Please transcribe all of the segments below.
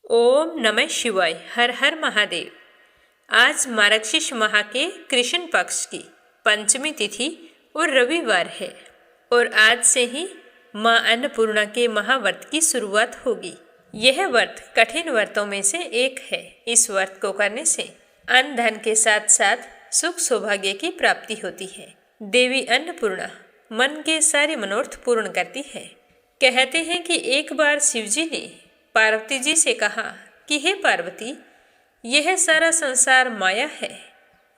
ओम नमः शिवाय। हर हर महादेव। आज मार्गशीर्ष माह के कृष्ण पक्ष की पंचमी तिथि और रविवार है और आज से ही माँ अन्नपूर्णा के महाव्रत की शुरुआत होगी। यह व्रत कठिन व्रतों में से एक है। इस व्रत को करने से अन्न धन के साथ साथ सुख सौभाग्य की प्राप्ति होती है। देवी अन्नपूर्णा मन के सारे मनोरथ पूर्ण करती है। कहते हैं कि एक बार शिवजी ने पार्वती जी से कहा कि हे पार्वती, यह सारा संसार माया है,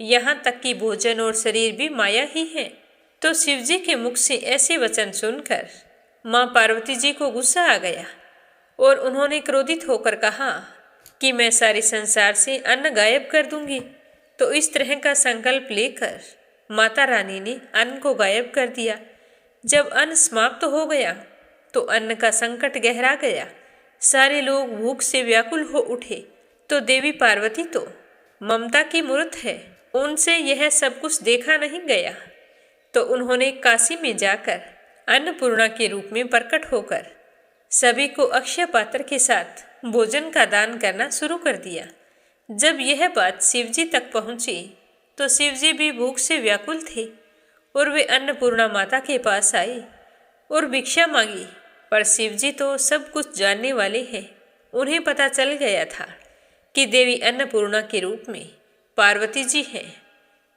यहाँ तक कि भोजन और शरीर भी माया ही है। तो शिवजी के मुख से ऐसे वचन सुनकर माँ पार्वती जी को गुस्सा आ गया और उन्होंने क्रोधित होकर कहा कि मैं सारे संसार से अन्न गायब कर दूंगी। तो इस तरह का संकल्प लेकर माता रानी ने अन्न को गायब कर दिया। जब अन्न समाप्त हो गया तो अन्न का संकट गहरा गया। सारे लोग भूख से व्याकुल हो उठे। तो देवी पार्वती तो ममता की मूर्त है, उनसे यह सब कुछ देखा नहीं गया। तो उन्होंने काशी में जाकर अन्नपूर्णा के रूप में प्रकट होकर सभी को अक्षय पात्र के साथ भोजन का दान करना शुरू कर दिया। जब यह बात शिवजी तक पहुंची तो शिवजी भी भूख से व्याकुल थे और वे अन्नपूर्णा माता के पास आए और भिक्षा मांगी। पर शिवजी तो सब कुछ जानने वाले हैं। उन्हें पता चल गया था कि देवी अन्नपूर्णा के रूप में पार्वती जी हैं।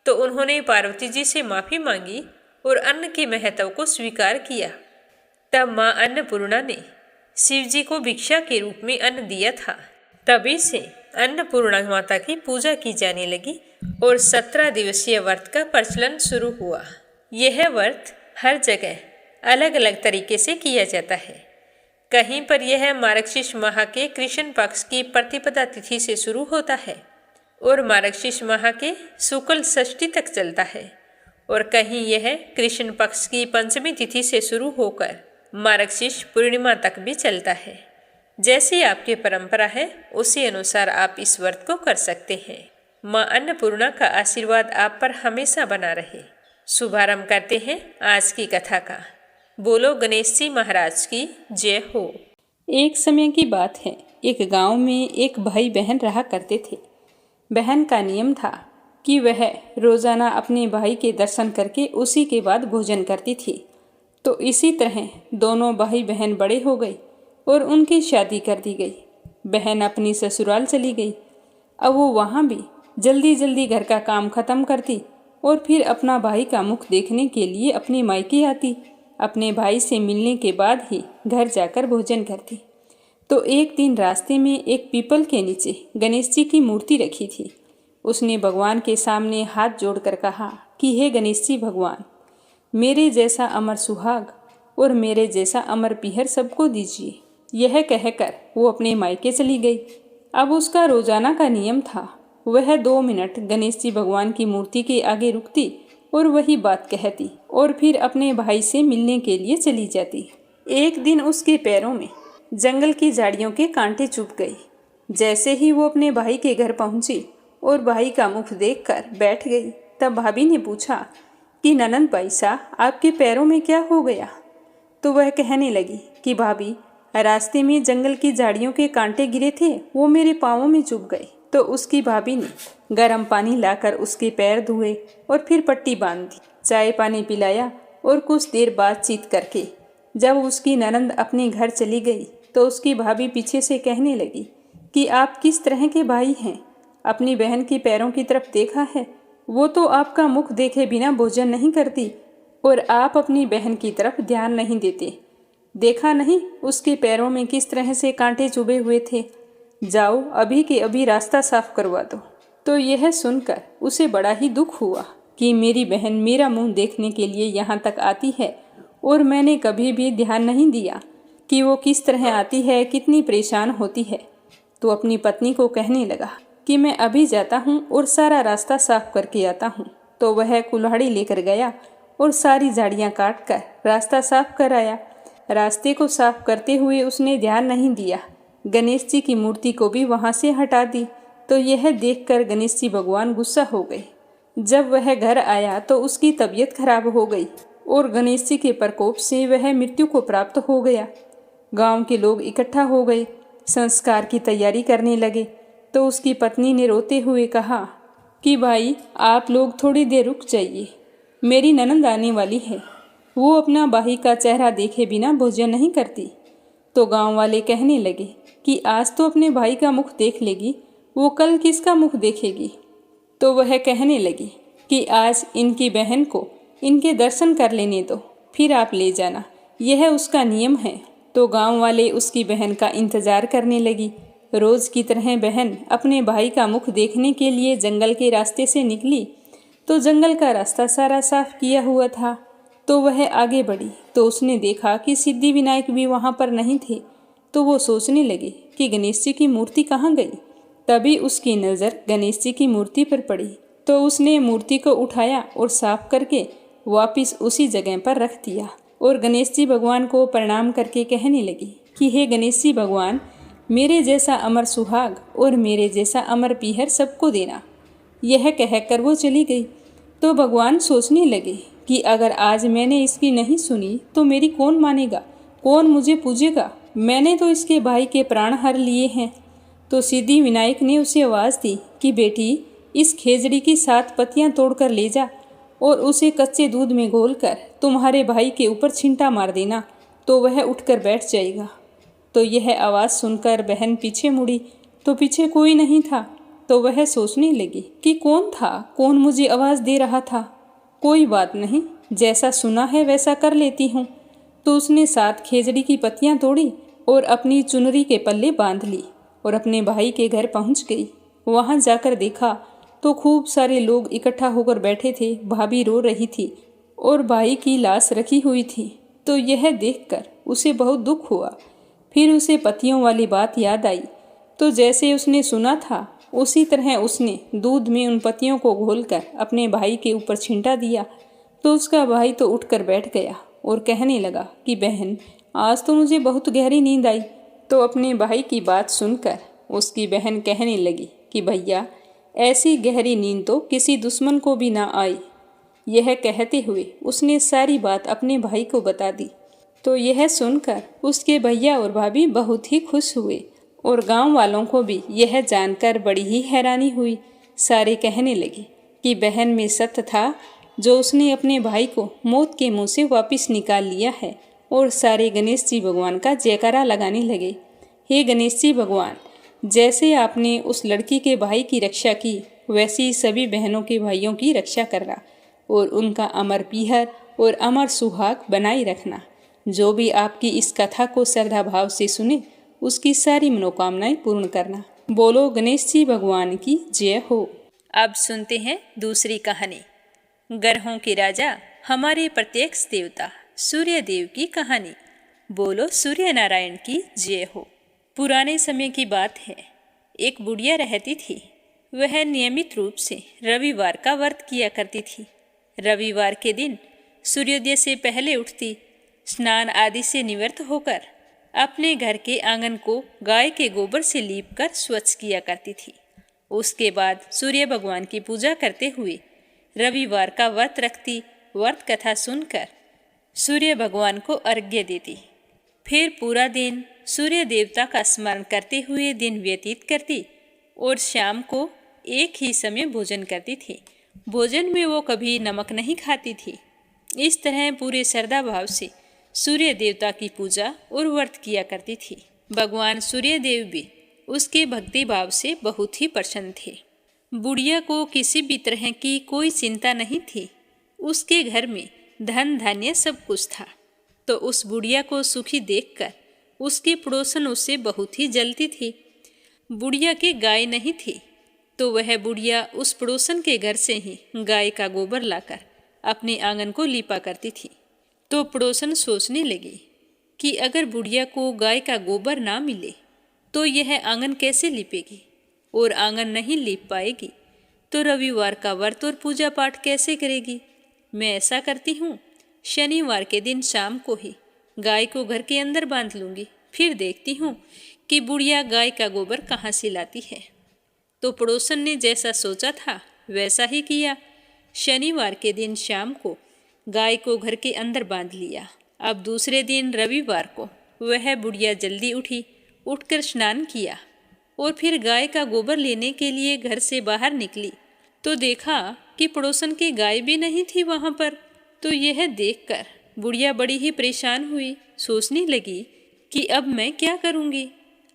तो उन्होंने पार्वती जी से माफ़ी मांगी और अन्न के महत्व को स्वीकार किया। तब माँ अन्नपूर्णा ने शिवजी को भिक्षा के रूप में अन्न दिया था। तभी से अन्नपूर्णा माता की पूजा की जाने लगी और 17 दिवसीय व्रत का प्रचलन शुरू हुआ। यह व्रत हर जगह अलग अलग तरीके से किया जाता है। कहीं पर यह मार्गशीर्ष माह के कृष्ण पक्ष की प्रतिपदा तिथि से शुरू होता है और मार्गशीर्ष माह के शुक्ल षष्ठी तक चलता है और कहीं यह कृष्ण पक्ष की पंचमी तिथि से शुरू होकर मार्गशीर्ष पूर्णिमा तक भी चलता है। जैसी आपकी परंपरा है उसी अनुसार आप इस व्रत को कर सकते हैं। माँ अन्नपूर्णा का आशीर्वाद आप पर हमेशा बना रहे। शुभारंभ करते हैं आज की कथा का। बोलो गणेश जी महाराज की जय हो। एक समय की बात है, एक गांव में एक भाई बहन रहा करते थे। बहन का नियम था कि वह रोजाना अपने भाई के दर्शन करके उसी के बाद भोजन करती थी। तो इसी तरह दोनों भाई बहन बड़े हो गए और उनकी शादी कर दी गई। बहन अपनी ससुराल चली गई। अब वो वहाँ भी जल्दी जल्दी घर का काम खत्म करती और फिर अपना भाई का मुख देखने के लिए अपने मायके आती। अपने भाई से मिलने के बाद ही घर जाकर भोजन करती। तो एक दिन रास्ते में एक पीपल के नीचे गणेश जी की मूर्ति रखी थी। उसने भगवान के सामने हाथ जोड़कर कहा कि हे गणेश जी भगवान, मेरे जैसा अमर सुहाग और मेरे जैसा अमर पीहर सबको दीजिए। यह कहकर वो अपने मायके चली गई। अब उसका रोजाना का नियम था, वह 2 मिनट गणेश जी भगवान की मूर्ति के आगे रुकती और वही बात कहती और फिर अपने भाई से मिलने के लिए चली जाती। एक दिन उसके पैरों में जंगल की झाड़ियों के कांटे चुभ गए। जैसे ही वो अपने भाई के घर पहुंची और भाई का मुख देखकर बैठ गई, तब भाभी ने पूछा कि ननंद पैसा आपके पैरों में क्या हो गया। तो वह कहने लगी कि भाभी, रास्ते में जंगल की झाड़ियों के कांटे गिरे थे, वो मेरे पाँवों में चुभ गए। तो उसकी भाभी ने गर्म पानी लाकर उसके पैर धोए और फिर पट्टी बांध दी। चाय पानी पिलाया और कुछ देर बातचीत करके जब उसकी ननंद अपने घर चली गई तो उसकी भाभी पीछे से कहने लगी कि आप किस तरह के भाई हैं। अपनी बहन के पैरों की तरफ देखा है, वो तो आपका मुख देखे बिना भोजन नहीं करती और आप अपनी बहन की तरफ ध्यान नहीं देते। देखा नहीं उसके पैरों में किस तरह से कांटे चुभे हुए थे। जाओ अभी के अभी रास्ता साफ करवा दो। तो यह सुनकर उसे बड़ा ही दुख हुआ कि मेरी बहन मेरा मुंह देखने के लिए यहाँ तक आती है और मैंने कभी भी ध्यान नहीं दिया कि वो किस तरह आती है, कितनी परेशान होती है। तो अपनी पत्नी को कहने लगा कि मैं अभी जाता हूँ और सारा रास्ता साफ करके आता हूँ। तो वह कुल्हाड़ी लेकर गया और सारी झाड़ियाँ काट कर रास्ता साफ कर आया। रास्ते को साफ करते हुए उसने ध्यान नहीं दिया, गणेश जी की मूर्ति को भी वहाँ से हटा दी। तो यह देखकर गणेश जी भगवान गुस्सा हो गए। जब वह घर आया तो उसकी तबीयत खराब हो गई और गणेश जी के प्रकोप से वह मृत्यु को प्राप्त हो गया। गांव के लोग इकट्ठा हो गए। संस्कार की तैयारी करने लगे तो उसकी पत्नी ने रोते हुए कहा कि भाई आप लोग थोड़ी देर रुक जाइए, मेरी ननंद आने वाली है, वो अपना भाई का चेहरा देखे बिना भोजन नहीं करती। तो गांव वाले कहने लगे कि आज तो अपने भाई का मुख देख लेगी, वो कल किसका मुख देखेगी। तो वह कहने लगी कि आज इनकी बहन को इनके दर्शन कर लेने दो, फिर आप ले जाना, यह उसका नियम है। तो गांव वाले उसकी बहन का इंतजार करने लगी। रोज की तरह बहन अपने भाई का मुख देखने के लिए जंगल के रास्ते से निकली तो जंगल का रास्ता सारा साफ किया हुआ था। तो वह आगे बढ़ी तो उसने देखा कि सिद्धि विनायक भी वहाँ पर नहीं थे। तो वो सोचने लगी कि गणेश जी की मूर्ति कहाँ गई। तभी उसकी नज़र गणेश जी की मूर्ति पर पड़ी तो उसने मूर्ति को उठाया और साफ करके वापस उसी जगह पर रख दिया और गणेश जी भगवान को प्रणाम करके कहने लगी कि हे गणेश जी भगवान, मेरे जैसा अमर सुहाग और मेरे जैसा अमर पीहर सबको देना। यह कहकर वो चली गई। तो भगवान सोचने लगे कि अगर आज मैंने इसकी नहीं सुनी तो मेरी कौन मानेगा, कौन मुझे पूजेगा, मैंने तो इसके भाई के प्राण हर लिए हैं। तो सिद्धि विनायक ने उसे आवाज़ दी कि बेटी, इस खेजड़ी की 7 पत्तियां तोड़कर ले जा और उसे कच्चे दूध में घोलकर तुम्हारे भाई के ऊपर छींटा मार देना, तो वह उठकर बैठ जाएगा। तो यह आवाज़ सुनकर बहन पीछे मुड़ी तो पीछे कोई नहीं था। तो वह सोचने लगी कि कौन था, कौन मुझे आवाज़ दे रहा था। कोई बात नहीं, जैसा सुना है वैसा कर लेती हूँ। तो उसने 7 खेजड़ी की पत्तियाँ तोड़ी और अपनी चुनरी के पल्ले बांध ली और अपने भाई के घर पहुँच गई। वहाँ जाकर देखा तो खूब सारे लोग इकट्ठा होकर बैठे थे। भाभी रो रही थी और भाई की लाश रखी हुई थी। तो यह देखकर उसे बहुत दुख हुआ। फिर उसे पत्तियों वाली बात याद आई। तो जैसे उसने सुना था उसी तरह उसने दूध में उन पत्तियों को घोलकर अपने भाई के ऊपर छींटा दिया। तो उसका भाई तो उठकर बैठ गया और कहने लगा कि बहन, आज तो मुझे बहुत गहरी नींद आई। तो अपने भाई की बात सुनकर उसकी बहन कहने लगी कि भैया, ऐसी गहरी नींद तो किसी दुश्मन को भी ना आई। यह कहते हुए उसने सारी बात अपने भाई को बता दी। तो यह सुनकर उसके भैया और भाभी बहुत ही खुश हुए और गांव वालों को भी यह जानकर बड़ी ही हैरानी हुई। सारे कहने लगे कि बहन में सत्य था जो उसने अपने भाई को मौत के मुंह से वापस निकाल लिया है। और सारे गणेश जी भगवान का जयकारा लगाने लगे। हे गणेश जी भगवान, जैसे आपने उस लड़की के भाई की रक्षा की वैसी सभी बहनों के भाइयों की रक्षा करना और उनका अमर पीहर और अमर सुहाग बनाए रखना। जो भी आपकी इस कथा को श्रद्धा भाव से सुने उसकी सारी मनोकामनाएं पूर्ण करना। बोलो गणेश जी भगवान की जय हो। अब सुनते हैं दूसरी कहानी, ग्रहों के राजा हमारे प्रत्यक्ष देवता सूर्य देव की कहानी। बोलो सूर्य नारायण की जय हो। पुराने समय की बात है, एक बुढ़िया रहती थी। वह नियमित रूप से रविवार का व्रत किया करती थी। रविवार के दिन सूर्योदय से पहले उठती, स्नान आदि से निवृत्त होकर अपने घर के आंगन को गाय के गोबर से लीपकर स्वच्छ किया करती थी। उसके बाद सूर्य भगवान की पूजा करते हुए रविवार का व्रत रखती। व्रत कथा सुनकर सूर्य भगवान को अर्घ्य देती। फिर पूरा दिन सूर्य देवता का स्मरण करते हुए दिन व्यतीत करती और शाम को एक ही समय भोजन करती थी। भोजन में वो कभी नमक नहीं खाती थी। इस तरह पूरे श्रद्धा भाव से सूर्य देवता की पूजा और व्रत किया करती थी। भगवान सूर्य देव भी उसके भक्ति भाव से बहुत ही प्रसन्न थे। बुढ़िया को किसी भी तरह की कोई चिंता नहीं थी। उसके घर में धन धान्य सब कुछ था। तो उस बुढ़िया को सुखी देखकर उसकी पड़ोसन उससे बहुत ही जलती थी। बुढ़िया के गाय नहीं थी तो वह बुढ़िया उस पड़ोसन के घर से ही गाय का गोबर लाकर अपने आंगन को लीपा करती थी। तो पड़ोसन सोचने लगी कि अगर बुढ़िया को गाय का गोबर ना मिले तो यह आंगन कैसे लीपेगी और आंगन नहीं लीप पाएगी तो रविवार का व्रत और पूजा पाठ कैसे करेगी। मैं ऐसा करती हूँ, शनिवार के दिन शाम को ही गाय को घर के अंदर बांध लूँगी, फिर देखती हूँ कि बुढ़िया गाय का गोबर कहाँ से लाती है। तो पड़ोसन ने जैसा सोचा था वैसा ही किया। शनिवार के दिन शाम को गाय को घर के अंदर बांध लिया। अब दूसरे दिन रविवार को वह बुढ़िया जल्दी उठी उठकर स्नान किया और फिर गाय का गोबर लेने के लिए घर से बाहर निकली तो देखा कि पड़ोसन की गाय भी नहीं थी वहाँ पर। तो यह देखकर बुढ़िया बड़ी ही परेशान हुई। सोचने लगी कि अब मैं क्या करूँगी,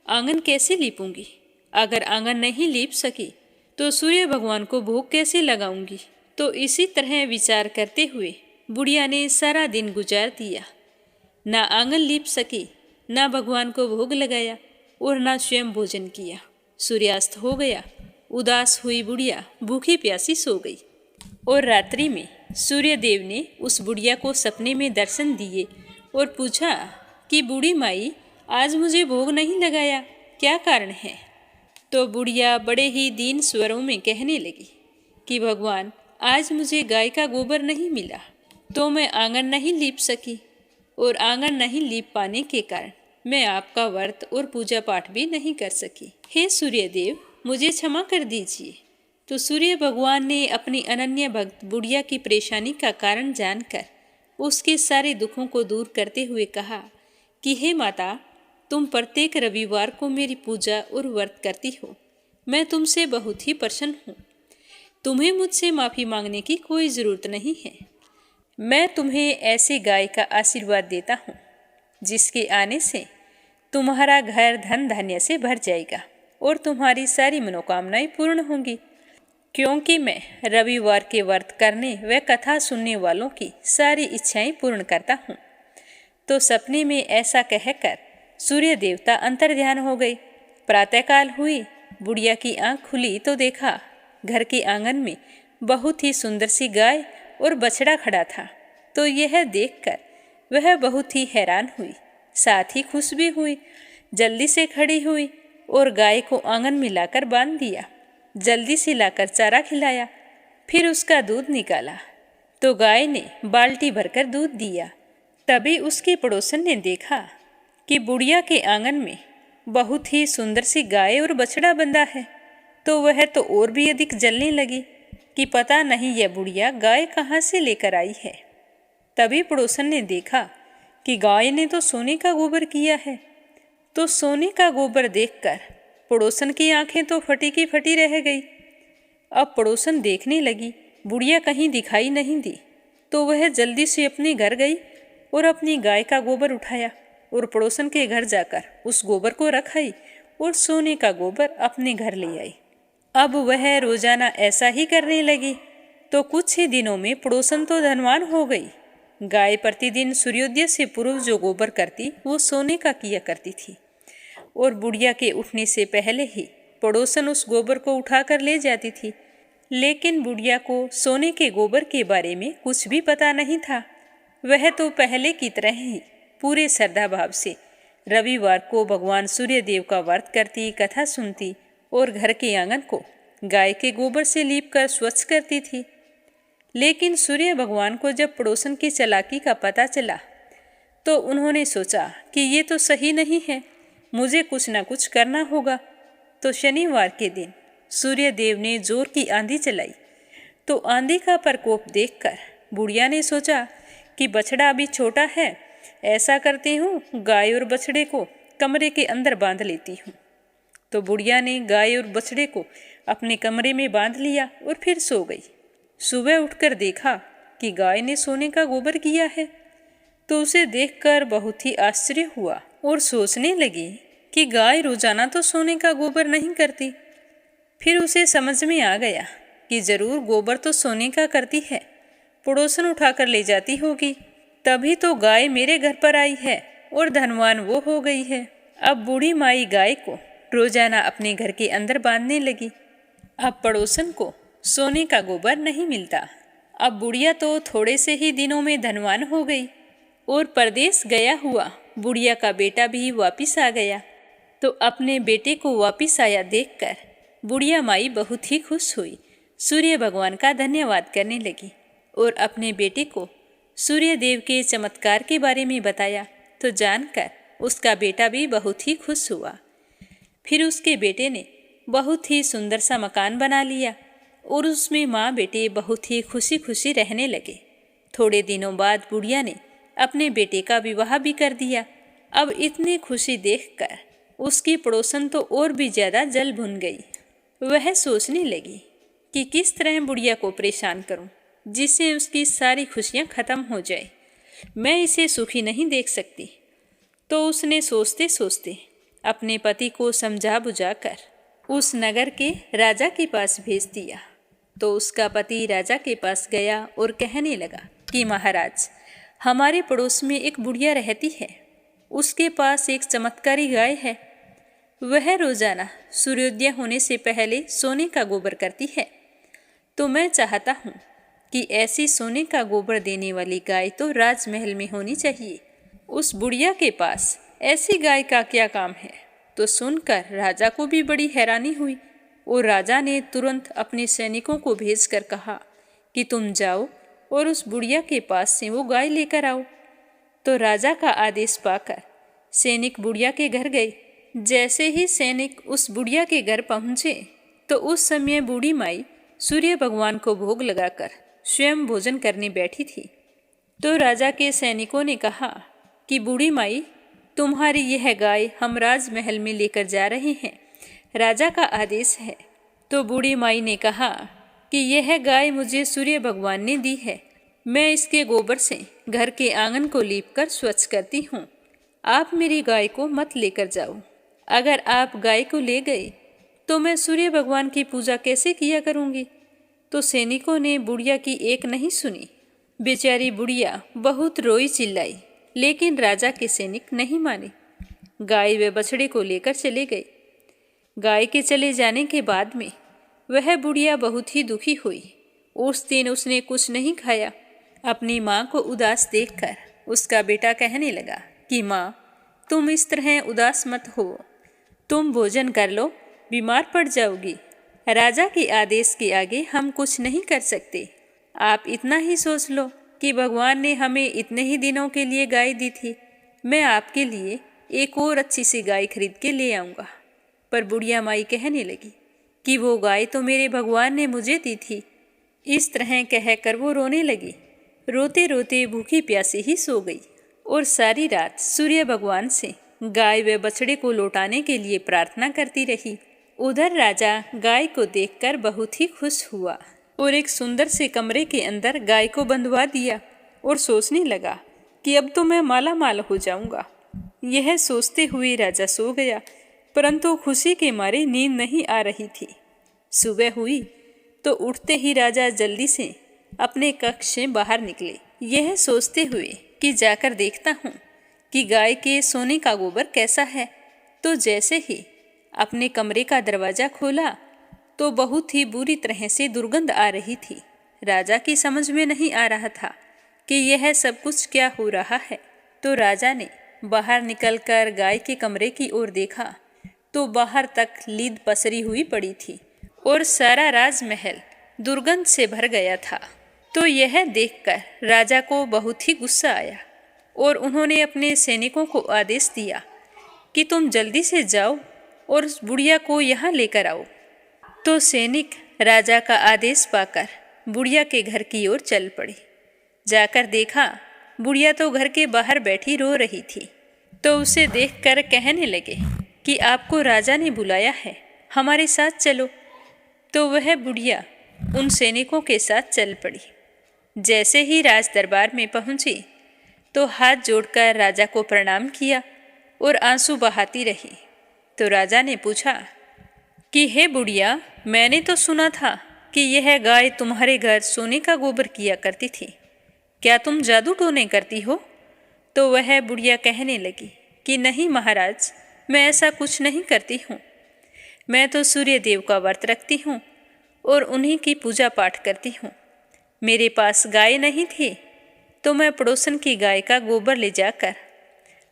आंगन कैसे लीपूंगी। अगर आंगन नहीं लीप सकी तो सूर्य भगवान को भोग कैसे लगाऊंगी। तो इसी तरह विचार करते हुए बुढ़िया ने सारा दिन गुजार दिया। ना आंगन लीप सकी, ना भगवान को भोग लगाया और ना स्वयं भोजन किया। सूर्यास्त हो गया। उदास हुई बुढ़िया भूखी प्यासी सो गई। और रात्रि में सूर्य देव ने उस बुढ़िया को सपने में दर्शन दिए और पूछा कि बूढ़ी माई, आज मुझे भोग नहीं लगाया, क्या कारण है। तो बुढ़िया बड़े ही दीन स्वरों में कहने लगी कि भगवान, आज मुझे गाय का गोबर नहीं मिला तो मैं आंगन नहीं लीप सकी, और आंगन नहीं लीप पाने के कारण मैं आपका व्रत और पूजा पाठ भी नहीं कर सकी। हे सूर्य देव, मुझे क्षमा कर दीजिए। तो सूर्य भगवान ने अपनी अनन्य भक्त बुढ़िया की परेशानी का कारण जानकर उसके सारे दुखों को दूर करते हुए कहा कि हे माता, तुम प्रत्येक रविवार को मेरी पूजा और व्रत करती हो। मैं तुमसे बहुत ही प्रसन्न हूँ। तुम्हें मुझसे माफ़ी मांगने की कोई ज़रूरत नहीं है। मैं तुम्हें ऐसे गाय का आशीर्वाद देता हूँ जिसके आने से तुम्हारा घर धन धान्य से भर जाएगा और तुम्हारी सारी मनोकामनाएं पूर्ण होंगी, क्योंकि मैं रविवार के व्रत करने व कथा सुनने वालों की सारी इच्छाएं पूर्ण करता हूँ। तो सपने में ऐसा कहकर सूर्य देवता अंतर्ध्यान हो गए। प्रातःकाल हुई, बुढ़िया की आंख खुली तो देखा घर के आंगन में बहुत ही सुंदर सी गाय और बछड़ा खड़ा था। तो यह देखकर वह बहुत ही हैरान हुई, साथ ही खुश भी हुई। जल्दी से खड़ी हुई और गाय को आंगन में लाकर बांध दिया। जल्दी से लाकर चारा खिलाया, फिर उसका दूध निकाला तो गाय ने बाल्टी भरकर दूध दिया। तभी उसके पड़ोसन ने देखा कि बुढ़िया के आंगन में बहुत ही सुंदर सी गाय और बछड़ा बंधा है। तो वह तो और भी अधिक जलने लगी कि पता नहीं यह बुढ़िया गाय कहाँ से लेकर आई है। तभी पड़ोसन ने देखा कि गाय ने तो सोने का गोबर किया है। तो सोने का गोबर देखकर पड़ोसन की आंखें तो फटी की फटी रह गई। अब पड़ोसन देखने लगी, बुढ़िया कहीं दिखाई नहीं दी। तो वह जल्दी से अपने घर गई और अपनी गाय का गोबर उठाया और पड़ोसन के घर जाकर उस गोबर को रख आई और सोने का गोबर अपने घर ले आई। अब वह रोजाना ऐसा ही करने लगी। तो कुछ ही दिनों में पड़ोसन तो धनवान हो गई। गाय प्रतिदिन सूर्योदय से पूर्व जो गोबर करती वो सोने का किया करती थी और बुढ़िया के उठने से पहले ही पड़ोसन उस गोबर को उठाकर ले जाती थी। लेकिन बुढ़िया को सोने के गोबर के बारे में कुछ भी पता नहीं था। वह तो पहले की तरह ही पूरे श्रद्धा भाव से रविवार को भगवान सूर्य देव का व्रत करती, कथा सुनती और घर के आंगन को गाय के गोबर से लीपकर स्वच्छ करती थी। लेकिन सूर्य भगवान को जब पड़ोसन की चालाकी का पता चला तो उन्होंने सोचा कि ये तो सही नहीं है, मुझे कुछ ना कुछ करना होगा। तो शनिवार के दिन सूर्य देव ने जोर की आंधी चलाई। तो आंधी का प्रकोप देखकर बुढ़िया ने सोचा कि बछड़ा अभी छोटा है, ऐसा करती हूँ गाय और बछड़े को कमरे के अंदर बांध लेती हूँ। तो बुढ़िया ने गाय और बछड़े को अपने कमरे में बांध लिया और फिर सो गई। सुबह उठकर देखा कि गाय ने सोने का गोबर किया है। तो उसे देखकर बहुत ही आश्चर्य हुआ और सोचने लगी कि गाय रोजाना तो सोने का गोबर नहीं करती। फिर उसे समझ में आ गया कि जरूर गोबर तो सोने का करती है, पड़ोसन उठाकर ले जाती होगी, तभी तो गाय मेरे घर पर आई है और धनवान वो हो गई है। अब बूढ़ी माई गाय को रोजाना अपने घर के अंदर बांधने लगी। अब पड़ोसन को सोने का गोबर नहीं मिलता। अब बुढ़िया तो थोड़े से ही दिनों में धनवान हो गई और परदेश गया हुआ बुढ़िया का बेटा भी वापिस आ गया। तो अपने बेटे को वापिस आया देखकर बुढ़िया माई बहुत ही खुश हुई, सूर्य भगवान का धन्यवाद करने लगी और अपने बेटे को सूर्य देव के चमत्कार के बारे में बताया। तो जानकर उसका बेटा भी बहुत ही खुश हुआ। फिर उसके बेटे ने बहुत ही सुंदर सा मकान बना लिया और उसमें माँ बेटे बहुत ही खुशी खुशी रहने लगे। थोड़े दिनों बाद बुढ़िया ने अपने बेटे का विवाह भी कर दिया। अब इतनी खुशी देखकर उसकी पड़ोसन तो और भी ज्यादा जल भुन गई। वह सोचने लगी कि किस तरह बुढ़िया को परेशान करूं जिससे उसकी सारी खुशियां खत्म हो जाए। मैं इसे सुखी नहीं देख सकती। तो उसने सोचते सोचते अपने पति को समझा बुझाकर उस नगर के राजा के पास भेज दिया। तो उसका पति राजा के पास गया और कहने लगा कि महाराज, हमारे पड़ोस में एक बुढ़िया रहती है। उसके पास एक चमत्कारी गाय है। वह रोजाना सूर्योदय होने से पहले सोने का गोबर करती है। तो मैं चाहता हूँ कि ऐसी सोने का गोबर देने वाली गाय तो राजमहल में होनी चाहिए। उस बुढ़िया के पास ऐसी गाय का क्या काम है? तो सुनकर राजा को भी बड़ी हैरानी हुई और राजा ने तुरंत अपने सैनिकों को भेजकर कहा कि तुम जाओ और उस बुढ़िया के पास से वो गाय लेकर आओ। तो राजा का आदेश पाकर सैनिक बुढ़िया के घर गए। जैसे ही सैनिक उस बुढ़िया के घर पहुंचे तो उस समय बूढ़ी माई सूर्य भगवान को भोग लगाकर स्वयं भोजन करने बैठी थी। तो राजा के सैनिकों ने कहा कि बूढ़ी माई, तुम्हारी यह गाय हम राजमहल में लेकर जा रहे हैं, राजा का आदेश है। तो बूढ़ी माई ने कहा कि यह गाय मुझे सूर्य भगवान ने दी है। मैं इसके गोबर से घर के आंगन को लीपकर स्वच्छ करती हूँ। आप मेरी गाय को मत लेकर जाओ। अगर आप गाय को ले गए तो मैं सूर्य भगवान की पूजा कैसे किया करूँगी? तो सैनिकों ने बुढ़िया की एक नहीं सुनी। बेचारी बुढ़िया बहुत रोई चिल्लाई, लेकिन राजा के सैनिक नहीं माने। गाय व बछड़े को लेकर चले गए। गाय के चले जाने के बाद में वह बुढ़िया बहुत ही दुखी हुई। उस दिन उसने कुछ नहीं खाया। अपनी माँ को उदास देखकर उसका बेटा कहने लगा कि माँ, तुम इस तरह उदास मत हो, तुम भोजन कर लो, बीमार पड़ जाओगी। राजा के आदेश के आगे हम कुछ नहीं कर सकते। आप इतना ही सोच लो कि भगवान ने हमें इतने ही दिनों के लिए गाय दी थी। मैं आपके लिए एक और अच्छी सी गाय खरीद के ले आऊँगा। पर बुढ़िया माई कहने लगी कि वो गाय तो मेरे भगवान ने मुझे दी थी। इस तरह कहकर वो रोने लगी। रोते रोते भूखी प्यासी ही सो गई और सारी रात सूर्य भगवान से गाय व बछड़े को लौटाने के लिए प्रार्थना करती रही। उधर राजा गाय को देखकर बहुत ही खुश हुआ और एक सुंदर से कमरे के अंदर गाय को बंधवा दिया और सोचने लगा कि अब तो मैं माला माल हो जाऊंगा। यह सोचते हुए राजा सो गया, परंतु खुशी के मारे नींद नहीं आ रही थी। सुबह हुई तो उठते ही राजा जल्दी से अपने कक्ष से बाहर निकले, यह सोचते हुए कि जाकर देखता हूँ कि गाय के सोने का गोबर कैसा है। तो जैसे ही अपने कमरे का दरवाज़ा खोला तो बहुत ही बुरी तरह से दुर्गंध आ रही थी। राजा की समझ में नहीं आ रहा था कि यह सब कुछ क्या हो रहा है। तो राजा ने बाहर निकलकर गाय के कमरे की ओर देखा तो बाहर तक लीद पसरी हुई पड़ी थी और सारा राजमहल दुर्गंध से भर गया था। तो यह देखकर राजा को बहुत ही गुस्सा आया और उन्होंने अपने सैनिकों को आदेश दिया कि तुम जल्दी से जाओ और उस बुढ़िया को यहाँ लेकर आओ। तो सैनिक राजा का आदेश पाकर बुढ़िया के घर की ओर चल पड़े। जाकर देखा बुढ़िया तो घर के बाहर बैठी रो रही थी। तो उसे देखकर कहने लगे कि आपको राजा ने बुलाया है, हमारे साथ चलो। तो वह बुढ़िया उन सैनिकों के साथ चल पड़ी। जैसे ही राज दरबार में पहुंची तो हाथ जोड़कर राजा को प्रणाम किया और आंसू बहाती रही। तो राजा ने पूछा कि हे बुढ़िया, मैंने तो सुना था कि यह गाय तुम्हारे घर सोने का गोबर किया करती थी, क्या तुम जादू टोने करती हो? तो वह बुढ़िया कहने लगी कि नहीं महाराज, मैं ऐसा कुछ नहीं करती हूँ। मैं तो सूर्य देव का व्रत रखती हूँ और उन्हीं की पूजा पाठ करती हूँ। मेरे पास गाय नहीं थी तो मैं पड़ोसन की गाय का गोबर ले जाकर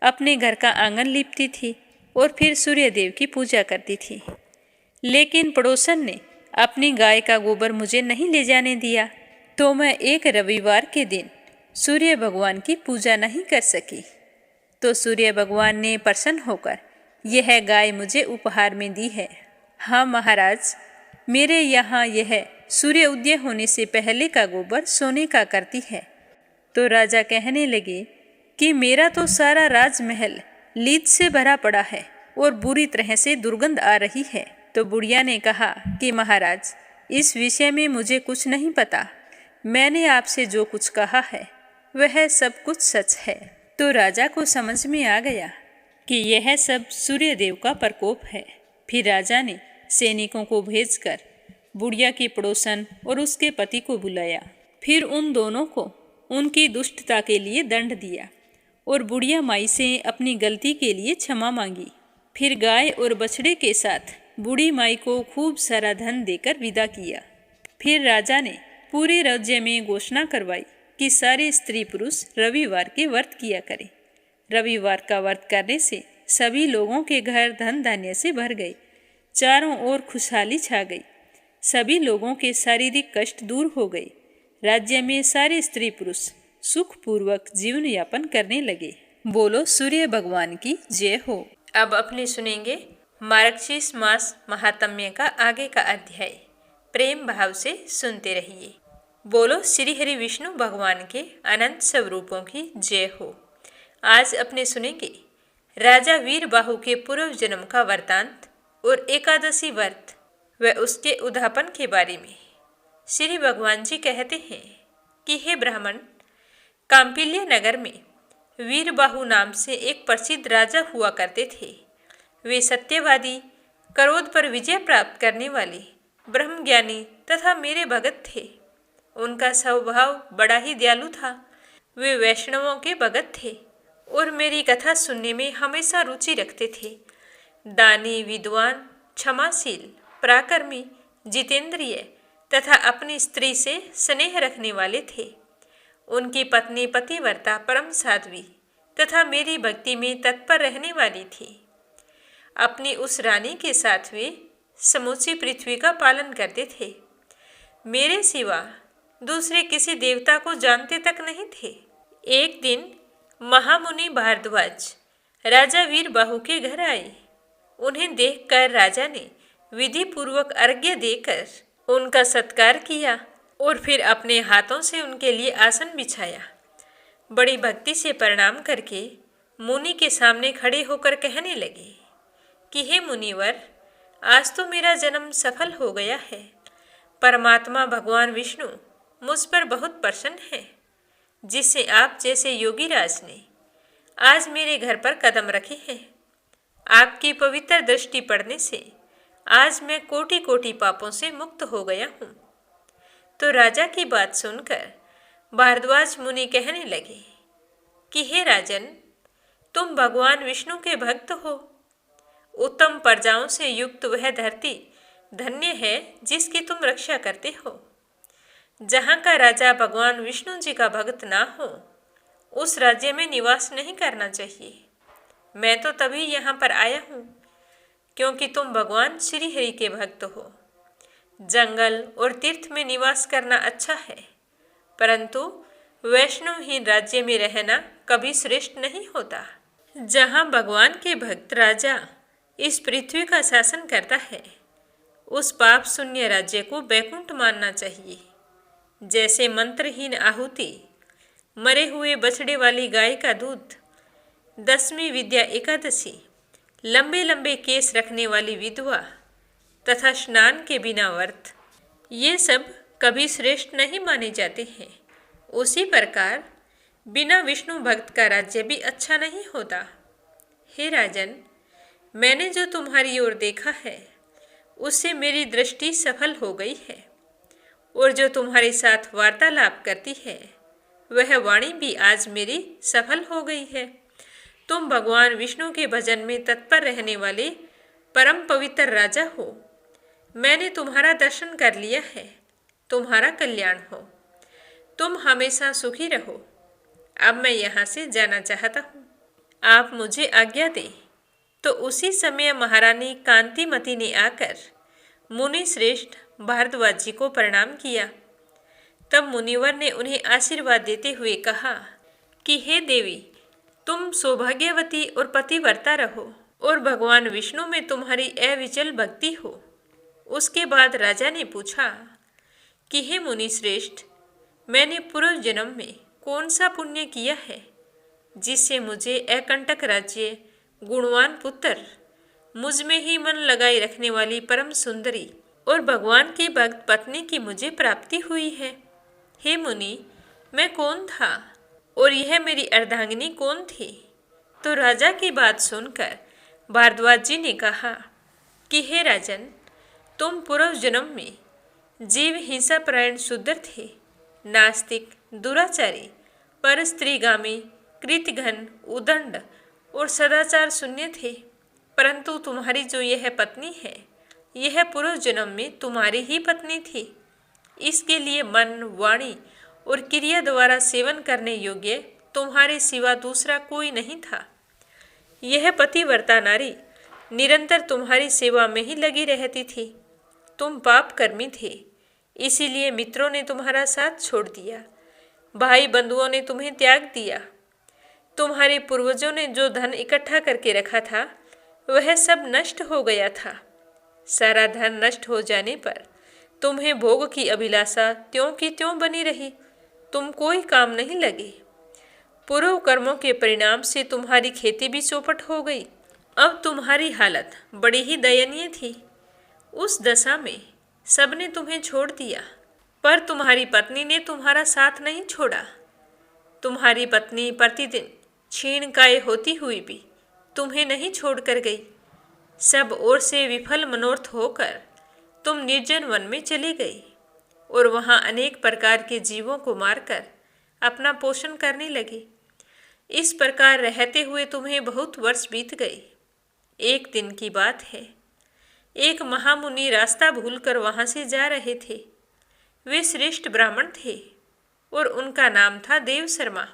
अपने घर का आंगन लीपती थी और फिर सूर्य देव की पूजा करती थी। लेकिन पड़ोसन ने अपनी गाय का गोबर मुझे नहीं ले जाने दिया, तो मैं एक रविवार के दिन सूर्य भगवान की पूजा नहीं कर सकी। तो सूर्य भगवान ने प्रसन्न होकर यह गाय मुझे उपहार में दी है। हाँ महाराज, मेरे यहाँ यह सूर्य उदय होने से पहले का गोबर सोने का करती है। तो राजा कहने लगे कि मेरा तो सारा राजमहल लीद से भरा पड़ा है, और बुरी तरह से दुर्गंध आ रही है। तो बुढ़िया ने कहा कि महाराज, इस विषय में मुझे कुछ नहीं पता। मैंने आपसे जो कुछ कहा है वह सब कुछ सच है। तो राजा को समझ में आ गया कि यह सब सूर्यदेव का प्रकोप है। फिर राजा ने सैनिकों को भेजकर बुढ़िया की पड़ोसन और उसके पति को बुलाया। फिर उन दोनों को उनकी दुष्टता के लिए दंड दिया और बुढ़िया माई से अपनी गलती के लिए क्षमा मांगी। फिर गाय और बछड़े के साथ बूढ़ी माई को खूब सारा धन देकर विदा किया। फिर राजा ने पूरे राज्य में घोषणा करवाई कि सारे स्त्री पुरुष रविवार के व्रत किया करें। रविवार का व्रत करने से सभी लोगों के घर धन धान्य से भर गए। चारों ओर खुशहाली छा गई। सभी लोगों के शारीरिक कष्ट दूर हो गए। राज्य में सारे स्त्री पुरुष सुखपूर्वक जीवन यापन करने लगे। बोलो सूर्य भगवान की जय हो। अब अपने सुनेंगे मार्गशीर्ष मास महात्म्य का आगे का अध्याय। प्रेम भाव से सुनते रहिए। बोलो श्री हरि विष्णु भगवान के अनंत स्वरूपों की जय हो। आज अपने सुनेंगे राजा वीरबाहु के पूर्व जन्म का वृतांत और एकादशी व्रत व उसके उद्यापन के बारे में। श्री भगवान जी कहते हैं कि हे ब्राह्मण, काम्पिल्य नगर में वीरबाहु नाम से एक प्रसिद्ध राजा हुआ करते थे। वे सत्यवादी, क्रोध पर विजय प्राप्त करने वाले, ब्रह्मज्ञानी तथा मेरे भगत थे। उनका स्वभाव बड़ा ही दयालु था। वे वैष्णवों के भगत थे और मेरी कथा सुनने में हमेशा रुचि रखते थे। दानी, विद्वान, क्षमाशील, पराक्रमी, जितेंद्रिय तथा अपनी स्त्री से स्नेह रखने वाले थे। उनकी पत्नी पतिव्रता, परम साध्वी तथा मेरी भक्ति में तत्पर रहने वाली थी। अपनी उस रानी के साथ वे समूची पृथ्वी का पालन करते थे। मेरे सिवा दूसरे किसी देवता को जानते तक नहीं थे। एक दिन महामुनि भारद्वाज राजा वीरबाहु के घर आए। उन्हें देखकर राजा ने विधि पूर्वक अर्घ्य देकर उनका सत्कार किया और फिर अपने हाथों से उनके लिए आसन बिछाया। बड़ी भक्ति से प्रणाम करके मुनि के सामने खड़े होकर कहने लगे कि हे मुनिवर, आज तो मेरा जन्म सफल हो गया है। परमात्मा भगवान विष्णु मुझ पर बहुत प्रसन्न है, जिससे आप जैसे योगी राज ने आज मेरे घर पर कदम रखे हैं। आपकी पवित्र दृष्टि पड़ने से आज मैं कोटि कोटि पापों से मुक्त हो गया हूँ। तो राजा की बात सुनकर भारद्वाज मुनि कहने लगे कि हे राजन, तुम भगवान विष्णु के भक्त हो। उत्तम प्रजाओं से युक्त वह धरती धन्य है जिसकी तुम रक्षा करते हो। जहाँ का राजा भगवान विष्णु जी का भक्त ना हो, उस राज्य में निवास नहीं करना चाहिए। मैं तो तभी यहाँ पर आया हूँ क्योंकि तुम भगवान श्री हरि के भक्त हो। जंगल और तीर्थ में निवास करना अच्छा है, परंतु वैष्णवहीन राज्य में रहना कभी श्रेष्ठ नहीं होता। जहाँ भगवान के भक्त राजा इस पृथ्वी का शासन करता है, उस पाप शून्य राज्य को बैकुंठ मानना चाहिए। जैसे मंत्रहीन आहुति, मरे हुए बछड़े वाली गाय का दूध, 10वीं विद्या एकादशी, लंबे लंबे केस रखने वाली विधवा तथा स्नान के बिना व्रत, ये सब कभी श्रेष्ठ नहीं माने जाते हैं। उसी प्रकार बिना विष्णु भक्त का राज्य भी अच्छा नहीं होता। हे राजन, मैंने जो तुम्हारी ओर देखा है उससे मेरी दृष्टि सफल हो गई है, और जो तुम्हारे साथ वार्तालाप करती है वह वाणी भी आज मेरी सफल हो गई है। तुम भगवान विष्णु के भजन में तत्पर रहने वाले परम पवित्र राजा हो। मैंने तुम्हारा दर्शन कर लिया है। तुम्हारा कल्याण हो। तुम हमेशा सुखी रहो। अब मैं यहाँ से जाना चाहता हूँ। आप मुझे आज्ञा दें। तो उसी समय महारानी कांतिमती ने आकर मुनि श्रेष्ठ भारद्वाज जी को प्रणाम किया। तब मुनिवर ने उन्हें आशीर्वाद देते हुए कहा कि हे देवी, तुम सौभाग्यवती और पतिव्रता रहो और भगवान विष्णु में तुम्हारी अविचल भक्ति हो। उसके बाद राजा ने पूछा कि हे मुनि श्रेष्ठ, मैंने पूर्व जन्म में कौन सा पुण्य किया है जिससे मुझे अकंटक राज्य, गुणवान पुत्र मुझ में ही मन लगाए रखने वाली परम सुंदरी और भगवान की भक्त पत्नी की मुझे प्राप्ति हुई है। हे मुनि, मैं कौन था और यह मेरी अर्धांगिनी कौन थी? तो राजा की बात सुनकर भारद्वाज जी ने कहा कि हे राजन, तुम पूर्व जन्म में जीव हिंसा परायण शूद्र थे, नास्तिक, दुराचारी, पर स्त्रीगामी, कृतघ्न, उदंड और सदाचार शून्य थे। परंतु तुम्हारी जो यह पत्नी है, यह पूर्व जन्म में तुम्हारी ही पत्नी थी। इसके लिए मन, वाणी और क्रिया द्वारा सेवन करने योग्य तुम्हारे सिवा दूसरा कोई नहीं था। यह पतिव्रता नारी निरंतर तुम्हारी सेवा में ही लगी रहती थी। तुम पाप कर्मी थे, इसीलिए मित्रों ने तुम्हारा साथ छोड़ दिया, भाई बंधुओं ने तुम्हें त्याग दिया। तुम्हारे पूर्वजों ने जो धन इकट्ठा करके रखा था वह सब नष्ट हो गया था। सारा धन नष्ट हो जाने पर तुम्हें भोग की अभिलाषा त्यों की त्यों बनी रही, तुम कोई काम नहीं लगे। पूर्व कर्मों के परिणाम से तुम्हारी खेती भी चौपट हो गई। अब तुम्हारी हालत बड़ी ही दयनीय थी। उस दशा में सबने तुम्हें छोड़ दिया, पर तुम्हारी पत्नी ने तुम्हारा साथ नहीं छोड़ा। तुम्हारी पत्नी प्रतिदिन क्षीण काय होती हुई भी तुम्हें नहीं छोड़कर गई। सब ओर से विफल मनोरथ होकर तुम निर्जन वन में चली गई और वहां अनेक प्रकार के जीवों को मारकर अपना पोषण करने लगी। इस प्रकार रहते हुए तुम्हें बहुत वर्ष बीत गए। एक दिन की बात है, एक महामुनि रास्ता भूलकर वहां से जा रहे थे। वे श्रेष्ठ ब्राह्मण थे और उनका नाम था देव शर्मा।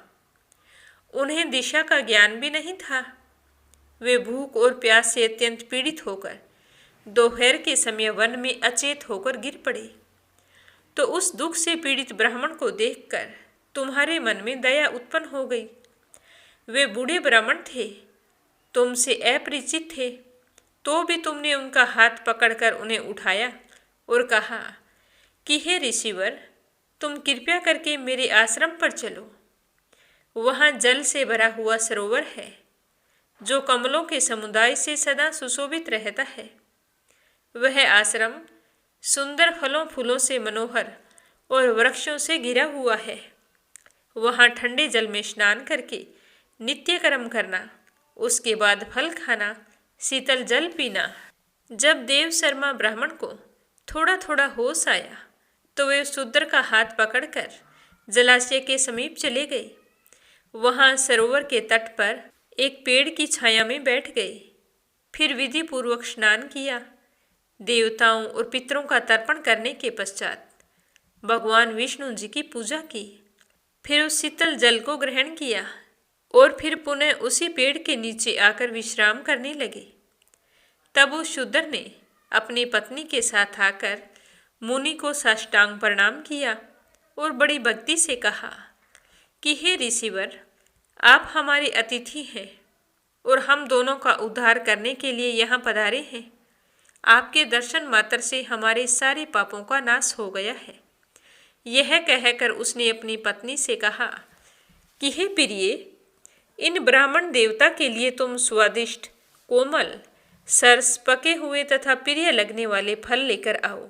उन्हें दिशा का ज्ञान भी नहीं था। वे भूख और प्यास से अत्यंत पीड़ित होकर दोपहर के समय वन में अचेत होकर गिर पड़े। तो उस दुख से पीड़ित ब्राह्मण को देखकर तुम्हारे मन में दया उत्पन्न हो गई। वे बूढ़े ब्राह्मण थे, तुमसे अपरिचित थे, तो भी तुमने उनका हाथ पकड़कर उन्हें उठाया और कहा कि हे ऋषिवर, तुम कृपया करके मेरे आश्रम पर चलो। वहाँ जल से भरा हुआ सरोवर है, जो कमलों के समुदाय से सदा सुशोभित रहता है। वह आश्रम सुंदर फलों फूलों से मनोहर और वृक्षों से घिरा हुआ है। वहाँ ठंडे जल में स्नान करके नित्य कर्म करना, उसके बाद फल खाना, शीतल जल पीना। जब देव शर्मा ब्राह्मण को थोड़ा थोड़ा होश आया तो वे शूद्र का हाथ पकड़कर जलाशय के समीप चले गए। वहां सरोवर के तट पर एक पेड़ की छाया में बैठ गए। फिर विधि पूर्वक स्नान किया। देवताओं और पितरों का तर्पण करने के पश्चात भगवान विष्णु जी की पूजा की। फिर उस शीतल जल को ग्रहण किया और फिर पुनः उसी पेड़ के नीचे आकर विश्राम करने लगे। तब उस शूद्र ने अपनी पत्नी के साथ आकर मुनि को साष्टांग प्रणाम किया और बड़ी भक्ति से कहा कि हे ऋषिवर, आप हमारे अतिथि हैं और हम दोनों का उद्धार करने के लिए यहाँ पधारे हैं। आपके दर्शन मात्र से हमारे सारे पापों का नाश हो गया है। यह कहकर उसने अपनी पत्नी से कहा कि हे प्रिय, इन ब्राह्मण देवता के लिए तुम स्वादिष्ट, कोमल, सरस, पके हुए तथा प्रिय लगने वाले फल लेकर आओ।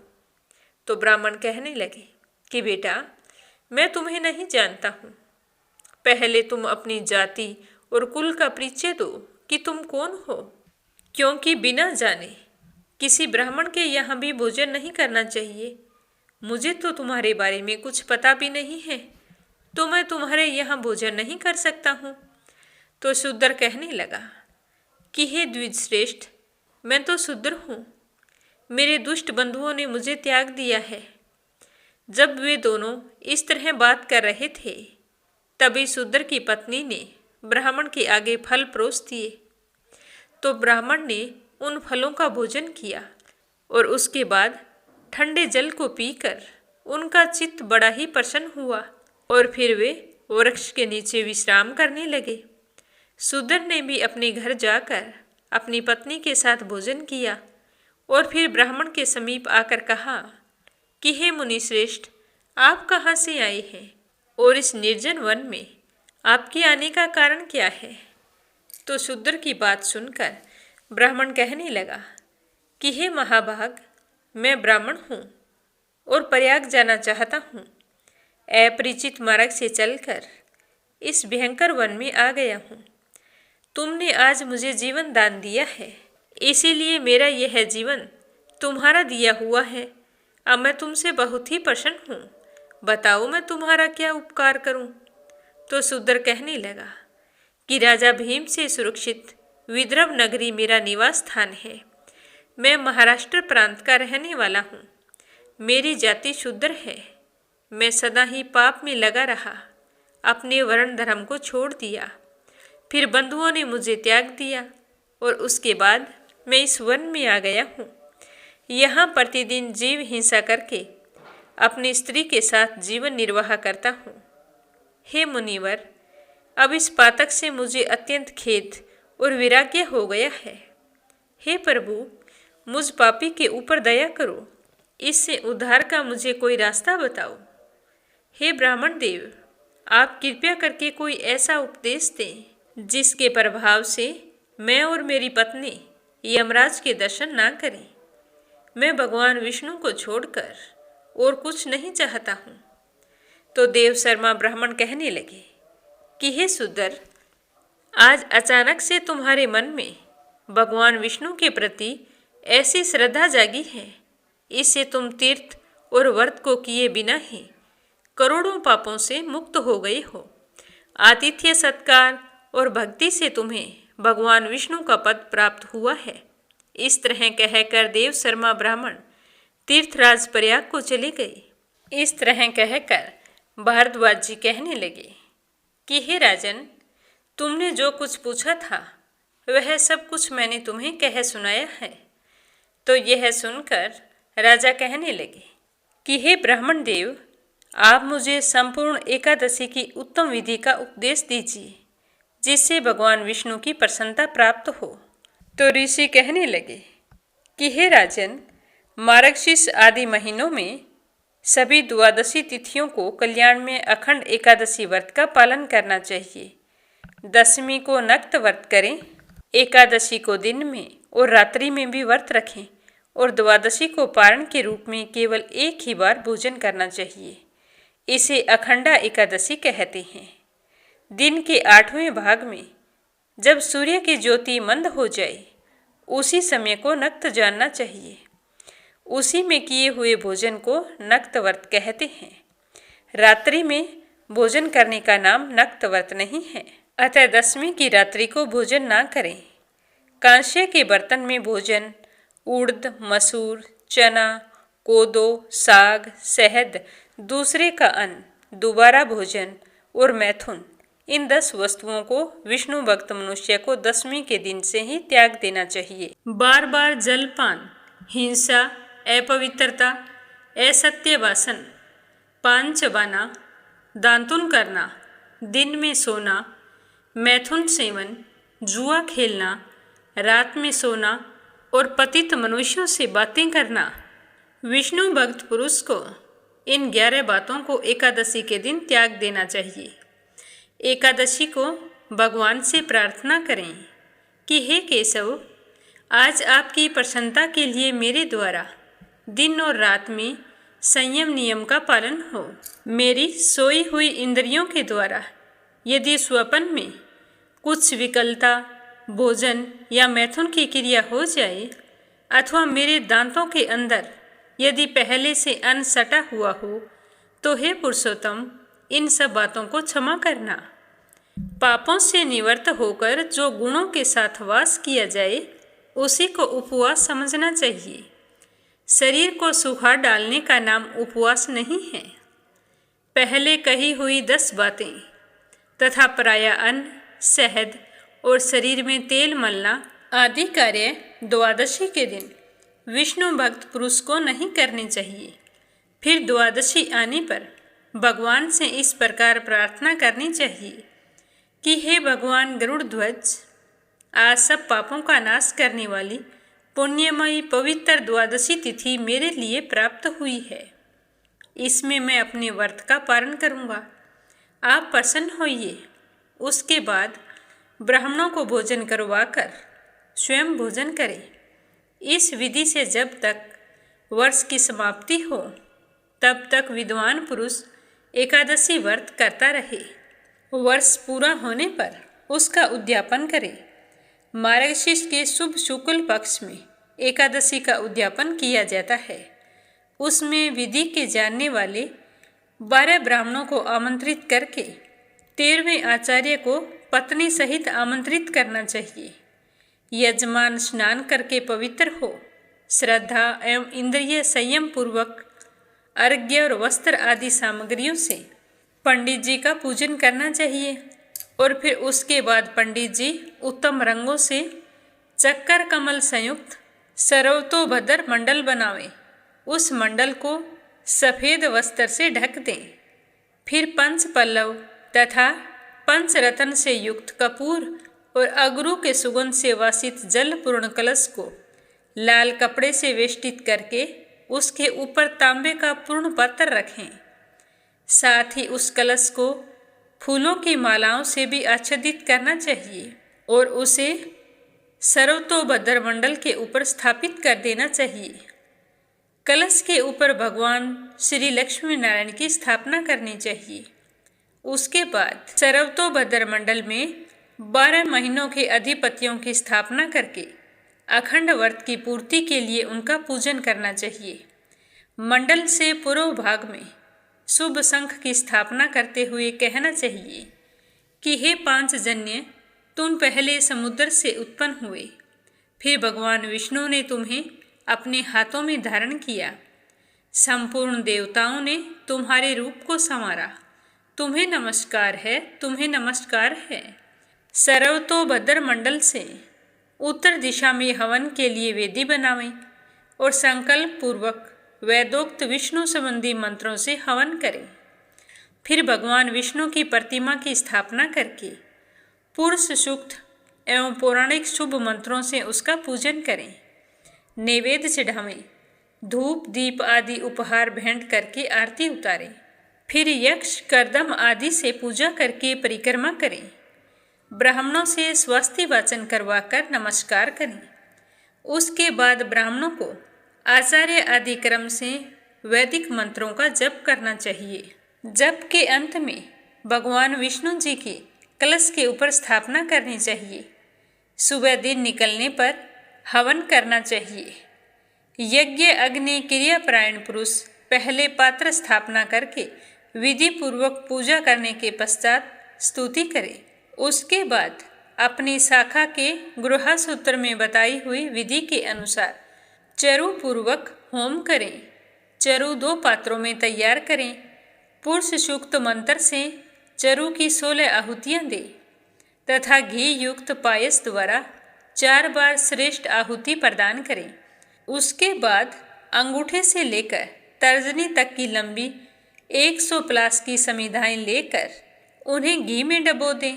तो ब्राह्मण कहने लगे कि बेटा, मैं तुम्हें नहीं जानता हूँ। पहले तुम अपनी जाति और कुल का परिचय दो कि तुम कौन हो, क्योंकि बिना जाने किसी ब्राह्मण के यहाँ भी भोजन नहीं करना चाहिए। मुझे तो तुम्हारे बारे में कुछ पता भी नहीं है, तो मैं तुम्हारे यहाँ भोजन नहीं कर सकता हूँ। तो शूद्र कहने लगा कि हे द्विजश्रेष्ठ, मैं तो शूद्र हूँ। मेरे दुष्ट बंधुओं ने मुझे त्याग दिया है। जब वे दोनों इस तरह बात कर रहे थे, तभी शूद्र की पत्नी ने ब्राह्मण के आगे फल परोस दिए। तो ब्राह्मण ने उन फलों का भोजन किया और उसके बाद ठंडे जल को पीकर उनका चित्त बड़ा ही प्रसन्न हुआ और फिर वे वृक्ष के नीचे विश्राम करने लगे। शूद्र ने भी अपने घर जाकर अपनी पत्नी के साथ भोजन किया और फिर ब्राह्मण के समीप आकर कहा कि हे मुनिश्रेष्ठ, आप कहाँ से आए हैं और इस निर्जन वन में आपके आने का कारण क्या है? तो शूद्र की बात सुनकर ब्राह्मण कहने लगा कि हे महाभाग, मैं ब्राह्मण हूँ और प्रयाग जाना चाहता हूँ। अपरिचित मार्ग से चलकर इस भयंकर वन में आ गया हूँ। तुमने आज मुझे जीवन दान दिया है, इसीलिए मेरा यह जीवन तुम्हारा दिया हुआ है। अब मैं तुमसे बहुत ही प्रसन्न हूँ। बताओ मैं तुम्हारा क्या उपकार करूँ? तो शूद्र कहने लगा कि राजा भीम से सुरक्षित विदर्भ नगरी मेरा निवास स्थान है। मैं महाराष्ट्र प्रांत का रहने वाला हूँ। मेरी जाति शूद्र है। मैं सदा ही पाप में लगा रहा, अपने वर्ण धर्म को छोड़ दिया। फिर बंधुओं ने मुझे त्याग दिया और उसके बाद मैं इस वन में आ गया हूँ। यहाँ प्रतिदिन जीव हिंसा करके अपनी स्त्री के साथ जीवन निर्वाह करता हूँ। हे मुनिवर, अब इस पातक से मुझे अत्यंत खेद और वैराग्य हो गया है। हे प्रभु, मुझ पापी के ऊपर दया करो, इससे उद्धार का मुझे कोई रास्ता बताओ। हे ब्राह्मण देव, आप कृपया करके कोई ऐसा उपदेश दें जिसके प्रभाव से मैं और मेरी पत्नी यमराज के दर्शन ना करें। मैं भगवान विष्णु को छोड़कर और कुछ नहीं चाहता हूँ। तो देव शर्मा ब्राह्मण कहने लगे कि हे शूद्र, आज अचानक से तुम्हारे मन में भगवान विष्णु के प्रति ऐसी श्रद्धा जागी है, इससे तुम तीर्थ और व्रत को किए बिना ही करोड़ों पापों से मुक्त हो गए हो। आतिथ्य सत्कार और भक्ति से तुम्हें भगवान विष्णु का पद प्राप्त हुआ है। इस तरह कहकर देव शर्मा ब्राह्मण तीर्थराज प्रयाग को चले गए। इस तरह कहकर भारद्वाज जी कहने लगे कि हे राजन, तुमने जो कुछ पूछा था वह सब कुछ मैंने तुम्हें कह सुनाया है। तो यह सुनकर राजा कहने लगे कि हे ब्राह्मण देव, आप मुझे संपूर्ण एकादशी की उत्तम विधि का उपदेश दीजिए, जिससे भगवान विष्णु की प्रसन्नता प्राप्त हो। तो ऋषि कहने लगे कि हे राजन, मार्गशीर्ष आदि महीनों में सभी द्वादशी तिथियों को कल्याण में अखंड एकादशी व्रत का पालन करना चाहिए। दशमी को नक्त व्रत करें, एकादशी को दिन में और रात्रि में भी व्रत रखें और द्वादशी को पारण के रूप में केवल एक ही बार भोजन करना चाहिए। इसे अखंडा एकादशी कहते हैं। दिन के 8वें भाग में जब सूर्य की ज्योति मंद हो जाए, उसी समय को नक्त जानना चाहिए। उसी में किए हुए भोजन को नक्त व्रत कहते हैं। रात्रि में भोजन करने का नाम नक्त व्रत नहीं है। अतः दशमी की रात्रि को भोजन ना करें। कांस्य के बर्तन में भोजन उड़द, मसूर, चना, कोदो, साग, शहद, दूसरे का अन्न, दोबारा भोजन और मैथुन, इन 10 वस्तुओं को विष्णु भक्त मनुष्य को दशमी के दिन से ही त्याग देना चाहिए। बार बार जलपान, हिंसा, अपवित्रता, असत्य भाषण, पान चबाना, दांतुन करना, दिन में सोना, मैथुन सेवन, जुआ खेलना, रात में सोना और पतित मनुष्यों से बातें करना। विष्णु भक्त पुरुष को इन 11 बातों को एकादशी के दिन त्याग देना चाहिए। एकादशी को भगवान से प्रार्थना करें कि हे केशव, आज आपकी प्रसन्नता के लिए मेरे द्वारा दिन और रात में संयम नियम का पालन हो। मेरी सोई हुई इंद्रियों के द्वारा यदि स्वप्न में कुछ विकलता, भोजन या मैथुन की क्रिया हो जाए अथवा मेरे दांतों के अंदर यदि पहले से अन्न सटा हुआ हो, तो हे पुरुषोत्तम, इन सब बातों को क्षमा करना। पापों से निवृत्त होकर जो गुणों के साथ वास किया जाए, उसी को उपवास समझना चाहिए। शरीर को सूखा डालने का नाम उपवास नहीं है। पहले कही हुई 10 बातें तथा प्रायः अन्न, शहद और शरीर में तेल मलना आदि कार्य द्वादशी के दिन विष्णु भक्त पुरुष को नहीं करने चाहिए। फिर द्वादशी आने पर भगवान से इस प्रकार प्रार्थना करनी चाहिए कि हे भगवान गरुड़ ध्वज, आज सब पापों का नाश करने वाली पुण्यमयी पवित्र द्वादशी तिथि मेरे लिए प्राप्त हुई है। इसमें मैं अपने व्रत का पालन करूँगा। आप प्रसन्न होइए। उसके बाद ब्राह्मणों को भोजन करवाकर स्वयं भोजन करे। इस विधि से जब तक वर्ष की समाप्ति हो तब तक विद्वान पुरुष एकादशी व्रत करता रहे। वर्ष पूरा होने पर उसका उद्यापन करे। मार्गशीर्ष के शुभ शुक्ल पक्ष में एकादशी का उद्यापन किया जाता है। उसमें विधि के जानने वाले 12 ब्राह्मणों को आमंत्रित करके 13वें आचार्य को पत्नी सहित आमंत्रित करना चाहिए। यजमान स्नान करके पवित्र हो श्रद्धा एवं इंद्रिय संयम पूर्वक अर्घ्य और वस्त्र आदि सामग्रियों से पंडित जी का पूजन करना चाहिए और फिर उसके बाद पंडित जी उत्तम रंगों से चक्कर कमल संयुक्त सर्वतोभद्र मंडल बनावें। उस मंडल को सफ़ेद वस्त्र से ढक दें। फिर पंच पल्लव तथा पंच रत्न से युक्त कपूर और अगरू के सुगंध से वासित जल पूर्ण कलश को लाल कपड़े से वेष्टित करके उसके ऊपर तांबे का पूर्ण पात्र रखें। साथ ही उस कलश को फूलों की मालाओं से भी आच्छादित करना चाहिए और उसे सर्वतोभद्र मंडल के ऊपर स्थापित कर देना चाहिए। कलश के ऊपर भगवान श्री लक्ष्मी नारायण की स्थापना करनी चाहिए। उसके बाद सर्वतोभद्र मंडल में 12 महीनों के अधिपतियों की स्थापना करके अखंड व्रत की पूर्ति के लिए उनका पूजन करना चाहिए। मंडल से पूर्व भाग में शुभ शंख की स्थापना करते हुए कहना चाहिए कि हे पांचजन्य, तुम पहले समुद्र से उत्पन्न हुए, फिर भगवान विष्णु ने तुम्हें अपने हाथों में धारण किया। संपूर्ण देवताओं ने तुम्हारे रूप को संवारा। तुम्हें नमस्कार है, तुम्हें नमस्कार है। सर्वतोभद्र मंडल से उत्तर दिशा में हवन के लिए वेदी बनावें और संकल्प पूर्वक वेदोक्त विष्णु संबंधी मंत्रों से हवन करें। फिर भगवान विष्णु की प्रतिमा की स्थापना करके पुरुष सूक्त एवं पौराणिक शुभ मंत्रों से उसका पूजन करें। नैवेद्य चढ़ावें, धूप दीप आदि उपहार भेंट करके आरती उतारें। फिर यक्ष कर्दम आदि से पूजा करके परिक्रमा करें। ब्राह्मणों से स्वस्ति वाचन करवाकर नमस्कार करें। उसके बाद ब्राह्मणों को आचार्य आदि क्रम से वैदिक मंत्रों का जप करना चाहिए। जप के अंत में भगवान विष्णु जी की कलश के ऊपर स्थापना करनी चाहिए। सुबह दिन निकलने पर हवन करना चाहिए। यज्ञ अग्नि क्रियापरायण पुरुष पहले पात्र स्थापना करके विधि पूर्वक पूजा करने के पश्चात स्तुति करे। उसके बाद अपनी शाखा के गृहसूत्र में बताई हुई विधि के अनुसार चरु पूर्वक होम करें। चरु 2 पात्रों में तैयार करें। पुरुष सूक्त मंत्र से चरु की 16 आहुतियाँ दें तथा घी युक्त पायस द्वारा 4 बार श्रेष्ठ आहुति प्रदान करें। उसके बाद अंगूठे से लेकर तर्जनी तक की लंबी 100 प्लास की समिधाएं लेकर उन्हें घी में डबो दें।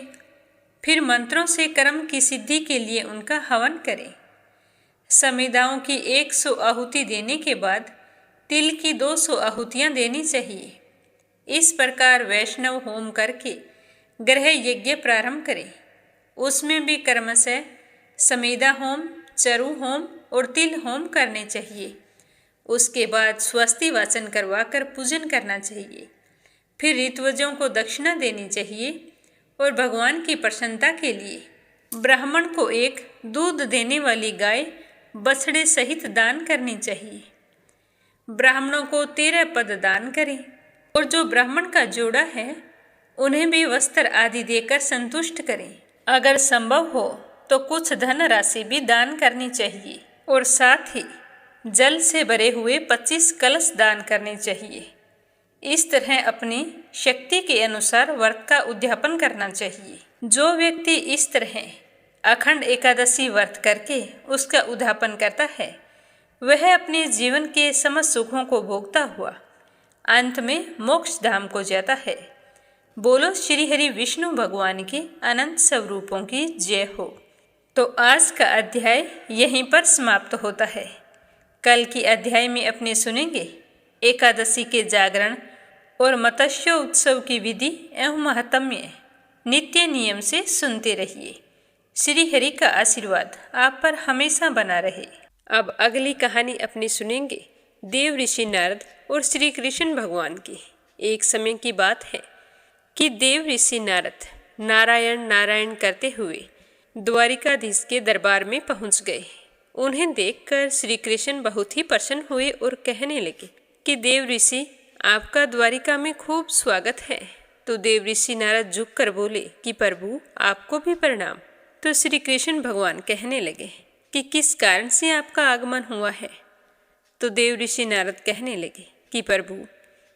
फिर मंत्रों से कर्म की सिद्धि के लिए उनका हवन करें। समिधाओं की 100 आहुति देने के बाद तिल की 200 आहुतियाँ देनी चाहिए। इस प्रकार वैष्णव होम करके ग्रह यज्ञ प्रारंभ करें। उसमें भी क्रमशः समिधा होम, चरु होम और तिल होम करने चाहिए। उसके बाद स्वस्ति वाचन करवाकर पूजन करना चाहिए। फिर ऋत्वजों को दक्षिणा देनी चाहिए और भगवान की प्रसन्नता के लिए ब्राह्मण को एक दूध देने वाली गाय बछड़े सहित दान करनी चाहिए। ब्राह्मणों को 13 पद दान करें और जो ब्राह्मण का जोड़ा है उन्हें भी वस्त्र आदि देकर संतुष्ट करें। अगर संभव हो तो कुछ धन राशि भी दान करनी चाहिए और साथ ही जल से भरे हुए 25 कलश दान करने चाहिए। इस तरह अपनी शक्ति के अनुसार व्रत का उद्यापन करना चाहिए। जो व्यक्ति इस तरह अखंड एकादशी व्रत करके उसका उद्यापन करता है वह अपने जीवन के समस्त सुखों को भोगता हुआ अंत में मोक्ष धाम को जाता है। बोलो श्री हरि विष्णु भगवान के अनंत स्वरूपों की जय हो। तो आज का अध्याय यहीं पर समाप्त होता है। कल की अध्याय में अपने सुनेंगे एकादशी के जागरण और मत्स्य उत्सव की विधि एवं महात्म्य। नित्य नियम से सुनते रहिए। श्री हरि का आशीर्वाद आप पर हमेशा बना रहे। अब अगली कहानी अपनी सुनेंगे देव ऋषि नारद और श्री कृष्ण भगवान की। एक समय की बात है कि देव ऋषि नारद नारायण नारायण करते हुए द्वारिकाधीश के दरबार में पहुंच गए। उन्हें देखकर श्री कृष्ण बहुत ही प्रसन्न हुए और कहने लगे कि देव ऋषि आपका द्वारिका में खूब स्वागत है। तो देव ऋषि नारद झुककर बोले कि प्रभु आपको भी प्रणाम। तो श्री कृष्ण भगवान कहने लगे कि किस कारण से आपका आगमन हुआ है। तो देव ऋषि नारद कहने लगे कि प्रभु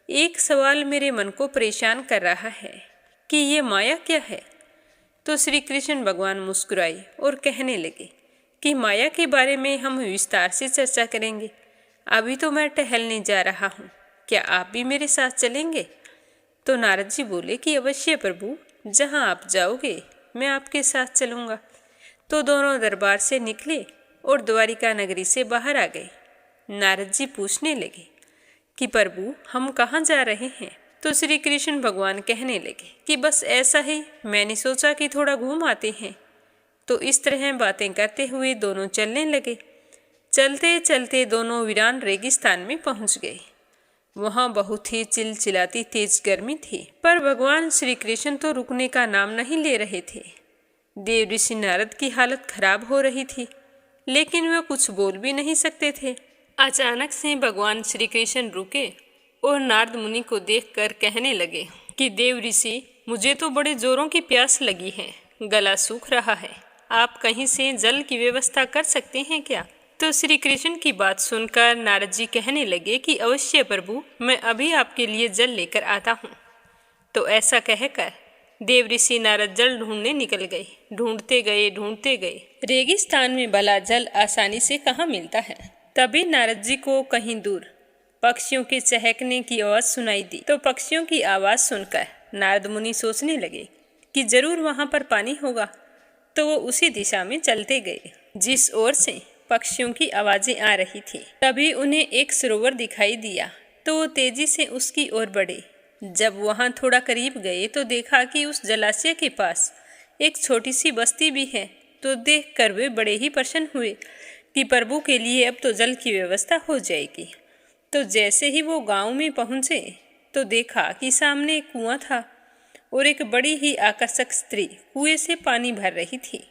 एक सवाल मेरे मन को परेशान कर रहा है कि ये माया क्या है। तो श्री कृष्ण भगवान मुस्कुराए और कहने लगे कि माया के बारे में हम विस्तार से चर्चा करेंगे। अभी तो मैं टहलने जा रहा हूँ, क्या आप भी मेरे साथ चलेंगे। तो नारद जी बोले कि अवश्य प्रभु, जहाँ आप जाओगे मैं आपके साथ चलूँगा। तो दोनों दरबार से निकले और द्वारिका नगरी से बाहर आ गए। नारद जी पूछने लगे कि प्रभु हम कहाँ जा रहे हैं। तो श्री कृष्ण भगवान कहने लगे कि बस ऐसा ही, मैंने सोचा कि थोड़ा घूम आते हैं। तो इस तरह बातें करते हुए दोनों चलने लगे। चलते चलते दोनों वीरान रेगिस्तान में पहुंच गए। वहां बहुत ही चिलचिलाती तेज गर्मी थी, पर भगवान श्री कृष्ण तो रुकने का नाम नहीं ले रहे थे। देव ऋषि नारद की हालत खराब हो रही थी, लेकिन वे कुछ बोल भी नहीं सकते थे। अचानक से भगवान श्री कृष्ण रुके और नारद मुनि को देखकर कहने लगे कि देव ऋषि, मुझे तो बड़े जोरों की प्यास लगी है, गला सूख रहा है, आप कहीं से जल की व्यवस्था कर सकते हैं क्या। तो श्री कृष्ण की बात सुनकर नारद जी कहने लगे कि अवश्य प्रभु, मैं अभी आपके लिए जल लेकर आता हूँ। तो ऐसा कहकर देव ऋषि नारद जल ढूंढने निकल गए। ढूंढते गए रेगिस्तान में भला जल आसानी से कहाँ मिलता है। तभी नारद जी को कहीं दूर पक्षियों के चहकने की आवाज़ सुनाई दी। तो पक्षियों की आवाज़ सुनकर नारद मुनि सोचने लगे कि जरूर वहाँ पर पानी होगा। तो वो उसी दिशा में चलते गए जिस ओर से पक्षियों की आवाज़ें आ रही थी। तभी उन्हें एक सरोवर दिखाई दिया, तो वो तेजी से उसकी ओर बढ़े। जब वहाँ थोड़ा करीब गए तो देखा कि उस जलाशय के पास एक छोटी सी बस्ती भी है। तो देखकर वे बड़े ही प्रसन्न हुए कि प्रभु के लिए अब तो जल की व्यवस्था हो जाएगी। तो जैसे ही वो गांव में पहुँचे तो देखा कि सामने एक कुआं था और एक बड़ी ही आकर्षक स्त्री कुएं से पानी भर रही थी।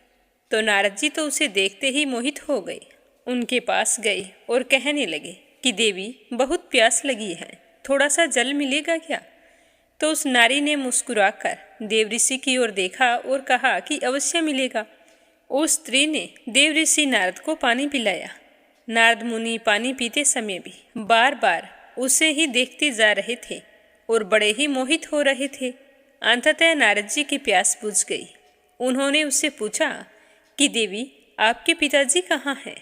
तो नारद जी तो उसे देखते ही मोहित हो गए। उनके पास गए और कहने लगे कि देवी, बहुत प्यास लगी है, थोड़ा सा जल मिलेगा क्या। तो उस नारी ने मुस्कुराकर देव ऋषि की ओर देखा और कहा कि अवश्य मिलेगा। उस स्त्री ने देव ऋषि नारद को पानी पिलाया। नारद मुनि पानी पीते समय भी बार बार उसे ही देखते जा रहे थे और बड़े ही मोहित हो रहे थे। अंततः नारद जी की प्यास बुझ गई। उन्होंने उससे पूछा कि देवी, आपके पिताजी कहाँ हैं।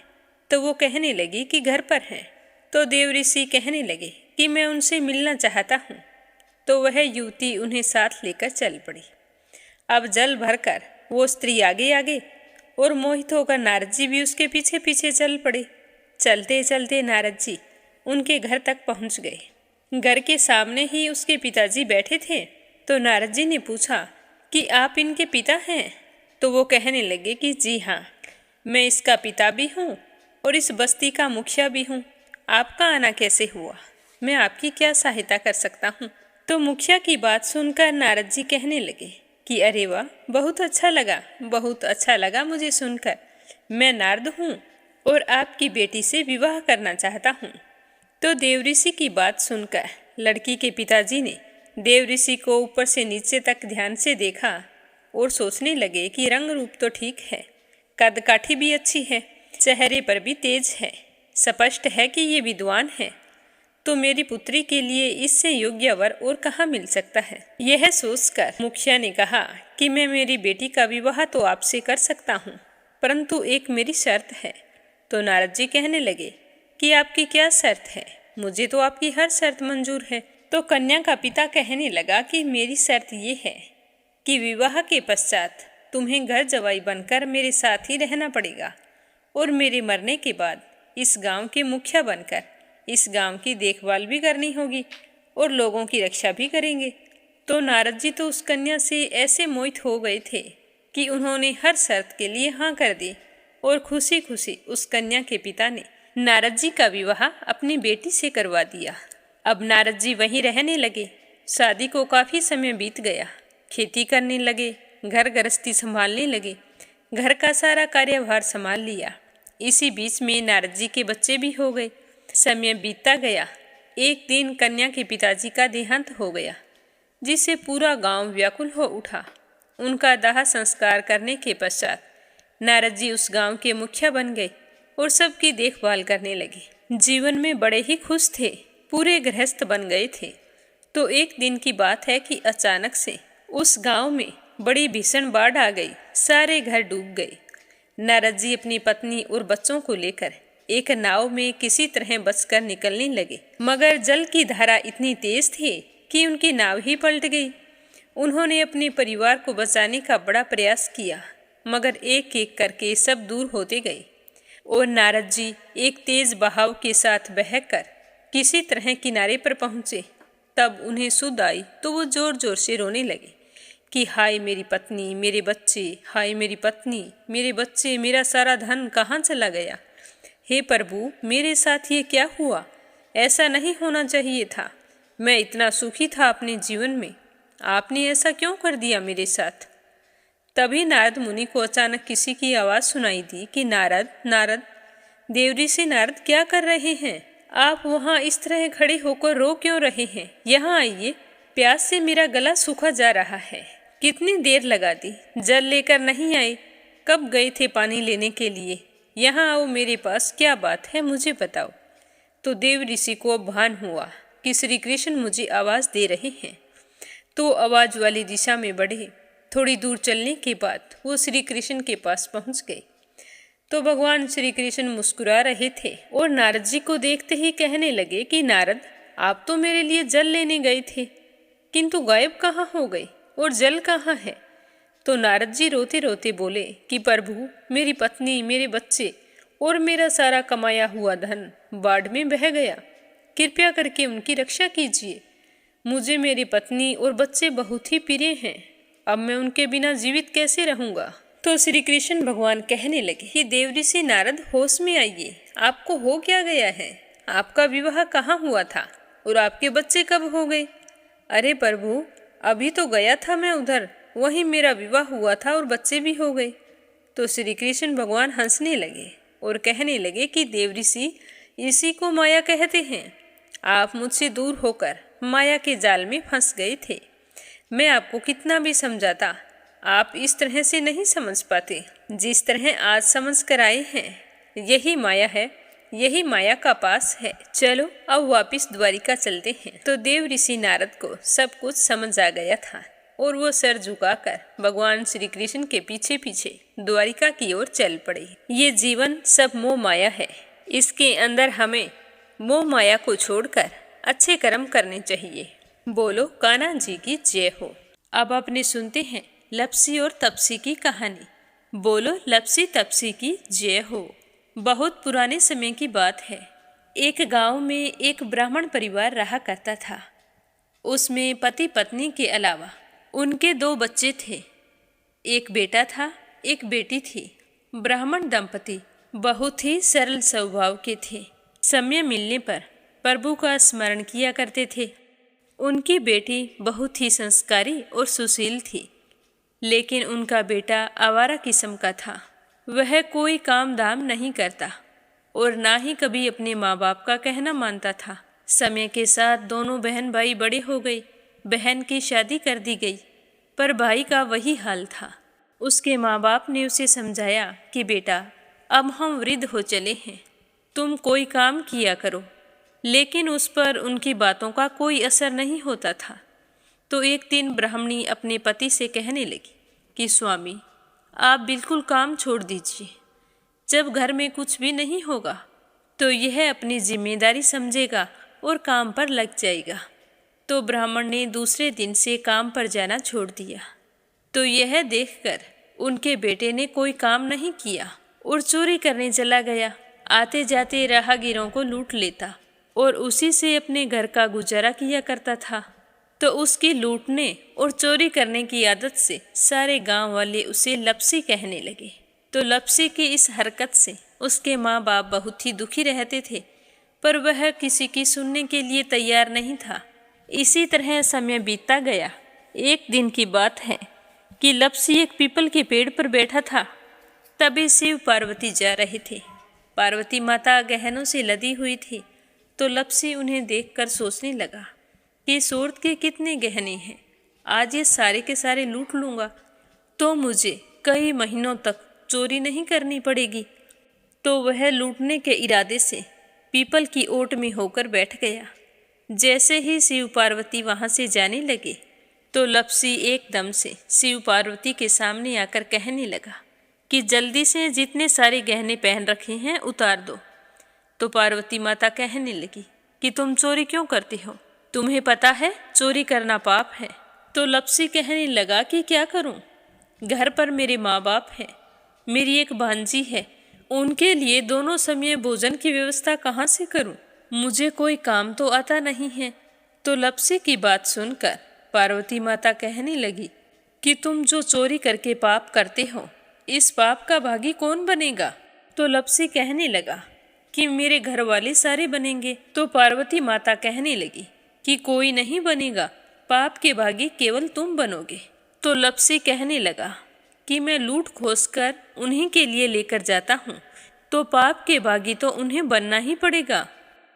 तो वो कहने लगी कि घर पर हैं। तो देव ऋषि कहने लगे कि मैं उनसे मिलना चाहता हूँ। तो वह युवती उन्हें साथ लेकर चल पड़ी। अब जल भरकर वो स्त्री आगे आगे और मोहित होकर नारद जी भी उसके पीछे पीछे चल पड़े। चलते चलते नारद जी उनके घर तक पहुँच गए। घर के सामने ही उसके पिताजी बैठे थे। तो नारद जी ने पूछा कि आप इनके पिता हैं। तो वो कहने लगे कि जी हाँ, मैं इसका पिता भी हूँ और इस बस्ती का मुखिया भी हूँ। आपका आना कैसे हुआ, मैं आपकी क्या सहायता कर सकता हूँ। तो मुखिया की बात सुनकर नारद जी कहने लगे कि अरे वाह, बहुत अच्छा लगा मुझे सुनकर। मैं नारद हूँ और आपकी बेटी से विवाह करना चाहता हूँ। तो देव ऋषि की बात सुनकर लड़की के पिताजी ने देव ऋषि को ऊपर से नीचे तक ध्यान से देखा और सोचने लगे कि रंग रूप तो ठीक है, कद काठी भी अच्छी है, चेहरे पर भी तेज है, स्पष्ट है कि ये विद्वान है। तो मेरी पुत्री के लिए इससे योग्य वर और कहाँ मिल सकता है। यह सोचकर मुखिया ने कहा कि मैं मेरी बेटी का विवाह तो आपसे कर सकता हूँ, परंतु एक मेरी शर्त है। तो नारद जी कहने लगे कि आपकी क्या शर्त है, मुझे तो आपकी हर शर्त मंजूर है। तो कन्या का पिता कहने लगा कि मेरी शर्त ये है कि विवाह के पश्चात तुम्हें घर जवाई बनकर मेरे साथ ही रहना पड़ेगा और मेरे मरने के बाद इस गांव के मुखिया बनकर इस गांव की देखभाल भी करनी होगी और लोगों की रक्षा भी करेंगे। तो नारद जी तो उस कन्या से ऐसे मोहित हो गए थे कि उन्होंने हर शर्त के लिए हाँ कर दी और खुशी खुशी उस कन्या के पिता ने नारद जी का विवाह अपनी बेटी से करवा दिया। अब नारद जी वहीं रहने लगे। शादी को काफ़ी समय बीत गया। खेती करने लगे, घर गृहस्थी संभालने लगे, घर का सारा कार्यभार संभाल लिया। इसी बीच में नारद जी के बच्चे भी हो गए। समय बीतता गया। एक दिन कन्या के पिताजी का देहांत हो गया, जिससे पूरा गांव व्याकुल हो उठा। उनका दाह संस्कार करने के पश्चात नारद जी उस गांव के मुखिया बन गए और सबकी देखभाल करने लगे। जीवन में बड़े ही खुश थे, पूरे गृहस्थ बन गए थे। तो एक दिन की बात है कि अचानक से उस गांव में बड़ी भीषण बाढ़ आ गई। सारे घर डूब गए। नारद जी अपनी पत्नी और बच्चों को लेकर एक नाव में किसी तरह बचकर निकलने लगे, मगर जल की धारा इतनी तेज थी कि उनकी नाव ही पलट गई। उन्होंने अपने परिवार को बचाने का बड़ा प्रयास किया, मगर एक एक करके सब दूर होते गए और नारद जी एक तेज बहाव के साथ बहकर किसी तरह किनारे पर पहुंचे। तब उन्हें सुध आई तो वो जोर जोर से रोने लगे कि हाय मेरी पत्नी, मेरे बच्चे, हाय मेरी पत्नी, मेरे बच्चे, मेरा सारा धन कहाँ चला गया। हे प्रभु, मेरे साथ ये क्या हुआ? ऐसा नहीं होना चाहिए था। मैं इतना सुखी था अपने जीवन में, आपने ऐसा क्यों कर दिया मेरे साथ? तभी नारद मुनि को अचानक किसी की आवाज़ सुनाई दी कि नारद, नारद। देवऋषि नारद क्या कर रहे हैं? आप वहाँ इस तरह खड़े होकर रो क्यों रहे हैं? यहाँ आइए, प्यास से मेरा गला सूखा जा रहा है। कितनी देर लगा दी, जल लेकर नहीं आए? कब गए थे पानी लेने के लिए? यहाँ आओ मेरे पास, क्या बात है मुझे बताओ। तो देव ऋषि को अब भान हुआ कि श्री कृष्ण मुझे आवाज़ दे रहे हैं। तो आवाज़ वाली दिशा में बढ़े। थोड़ी दूर चलने के बाद वो श्री कृष्ण के पास पहुँच गए। तो भगवान श्री कृष्ण मुस्कुरा रहे थे और नारद जी को देखते ही कहने लगे कि नारद, आप तो मेरे लिए जल लेने गए थे, किंतु गायब कहाँ हो गए और जल कहाँ है? तो नारद जी रोते रोते बोले कि प्रभु, मेरी पत्नी, मेरे बच्चे और मेरा सारा कमाया हुआ धन बाढ़ में बह गया। कृपया करके उनकी रक्षा कीजिए। मुझे मेरी पत्नी और बच्चे बहुत ही प्रिय हैं। अब मैं उनके बिना जीवित कैसे रहूँगा? तो श्री कृष्ण भगवान कहने लगे कि देवऋषि नारद, होश में आइए। आपको हो क्या गया है? आपका विवाह कहाँ हुआ था और आपके बच्चे कब हो गए? अरे प्रभु, अभी तो गया था मैं उधर, वहीं मेरा विवाह हुआ था और बच्चे भी हो गए। तो श्री कृष्ण भगवान हंसने लगे और कहने लगे कि देवऋषि, इसी को माया कहते हैं। आप मुझसे दूर होकर माया के जाल में फंस गए थे। मैं आपको कितना भी समझाता, आप इस तरह से नहीं समझ पाते। जिस तरह आज समझ कर आए हैं, यही माया है, यही माया का पास है। चलो अब वापिस द्वारिका चलते हैं। तो देव ऋषि नारद को सब कुछ समझ आ गया था और वो सर झुकाकर भगवान श्री कृष्ण के पीछे पीछे द्वारिका की ओर चल पड़े। ये जीवन सब मोह माया है। इसके अंदर हमें मोह माया को छोड़कर अच्छे कर्म करने चाहिए। बोलो कान्हा जी की जय हो। अब आपने सुनते हैं लपसी और तपसी की कहानी। बोलो लपसी तपसी की जय हो। बहुत पुराने समय की बात है। एक गांव में एक ब्राह्मण परिवार रहा करता था। उसमें पति पत्नी के अलावा उनके 2 बच्चे थे। एक बेटा था, एक बेटी थी। ब्राह्मण दंपति बहुत ही सरल स्वभाव के थे। समय मिलने पर प्रभु का स्मरण किया करते थे। उनकी बेटी बहुत ही संस्कारी और सुशील थी, लेकिन उनका बेटा आवारा किस्म का था। वह कोई काम धाम नहीं करता और ना ही कभी अपने माँ बाप का कहना मानता था। समय के साथ दोनों बहन भाई बड़े हो गए। बहन की शादी कर दी गई, पर भाई का वही हाल था। उसके माँ बाप ने उसे समझाया कि बेटा, अब हम वृद्ध हो चले हैं, तुम कोई काम किया करो, लेकिन उस पर उनकी बातों का कोई असर नहीं होता था। तो एक दिन ब्राह्मणी अपने पति से कहने लगी कि स्वामी, आप बिल्कुल काम छोड़ दीजिए। जब घर में कुछ भी नहीं होगा तो यह अपनी जिम्मेदारी समझेगा और काम पर लग जाएगा। तो ब्राह्मण ने दूसरे दिन से काम पर जाना छोड़ दिया। तो यह देखकर उनके बेटे ने कोई काम नहीं किया और चोरी करने चला गया। आते जाते राहगीरों को लूट लेता और उसी से अपने घर का गुजारा किया करता था। तो उसकी लूटने और चोरी करने की आदत से सारे गांव वाले उसे लपसी कहने लगे। तो लपसी की इस हरकत से उसके माँ बाप बहुत ही दुखी रहते थे, पर वह किसी की सुनने के लिए तैयार नहीं था। इसी तरह समय बीतता गया। एक दिन की बात है कि लपसी एक पीपल के पेड़ पर बैठा था। तभी शिव पार्वती जा रहे थे। पार्वती माता गहनों से लदी हुई थी। तो लपसी उन्हें देखकर सोचने लगा कि सूरत के कितने गहने हैं, आज ये सारे के सारे लूट लूँगा तो मुझे कई महीनों तक चोरी नहीं करनी पड़ेगी। तो वह लूटने के इरादे से पीपल की ओट में होकर बैठ गया। जैसे ही शिव पार्वती वहाँ से जाने लगे तो लपसी एकदम से शिव पार्वती के सामने आकर कहने लगा कि जल्दी से जितने सारे गहने पहन रखे हैं उतार दो। तो पार्वती माता कहने लगी कि तुम चोरी क्यों करती हो, तुम्हें पता है चोरी करना पाप है। तो लपसी कहने लगा कि क्या करूं, घर पर मेरे माँ बाप हैं, मेरी एक भांजी है, उनके लिए दोनों समय भोजन की व्यवस्था कहाँ से करूं, मुझे कोई काम तो आता नहीं है। तो लपसी की बात सुनकर पार्वती माता कहने लगी कि तुम जो चोरी करके पाप करते हो, इस पाप का भागी कौन बनेगा। तो लपसी कहने लगा कि मेरे घर वाले सारे बनेंगे। तो पार्वती माता कहने लगी कि कोई नहीं बनेगा, पाप के भागी केवल तुम बनोगे। तो लपसी कहने लगा कि मैं लूट खोस कर उन्हीं के लिए लेकर जाता हूँ, तो पाप के भागी तो उन्हें बनना ही पड़ेगा।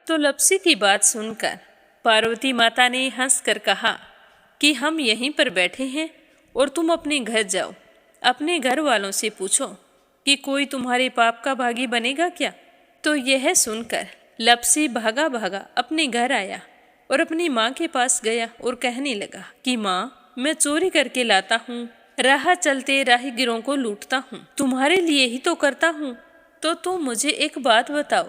तो लपसी की बात सुनकर पार्वती माता ने हंसकर कहा कि हम यहीं पर बैठे हैं और तुम अपने घर जाओ, अपने घर वालों से पूछो कि कोई तुम्हारे पाप का भागी बनेगा क्या। तो यह सुनकर लपसी भागा भागा अपने घर आया और अपनी माँ के पास गया और कहने लगा कि माँ, मैं चोरी करके लाता हूँ, राह चलते राहगीरों को लूटता हूँ, तुम्हारे लिए ही तो करता हूँ। तो तुम मुझे एक बात बताओ,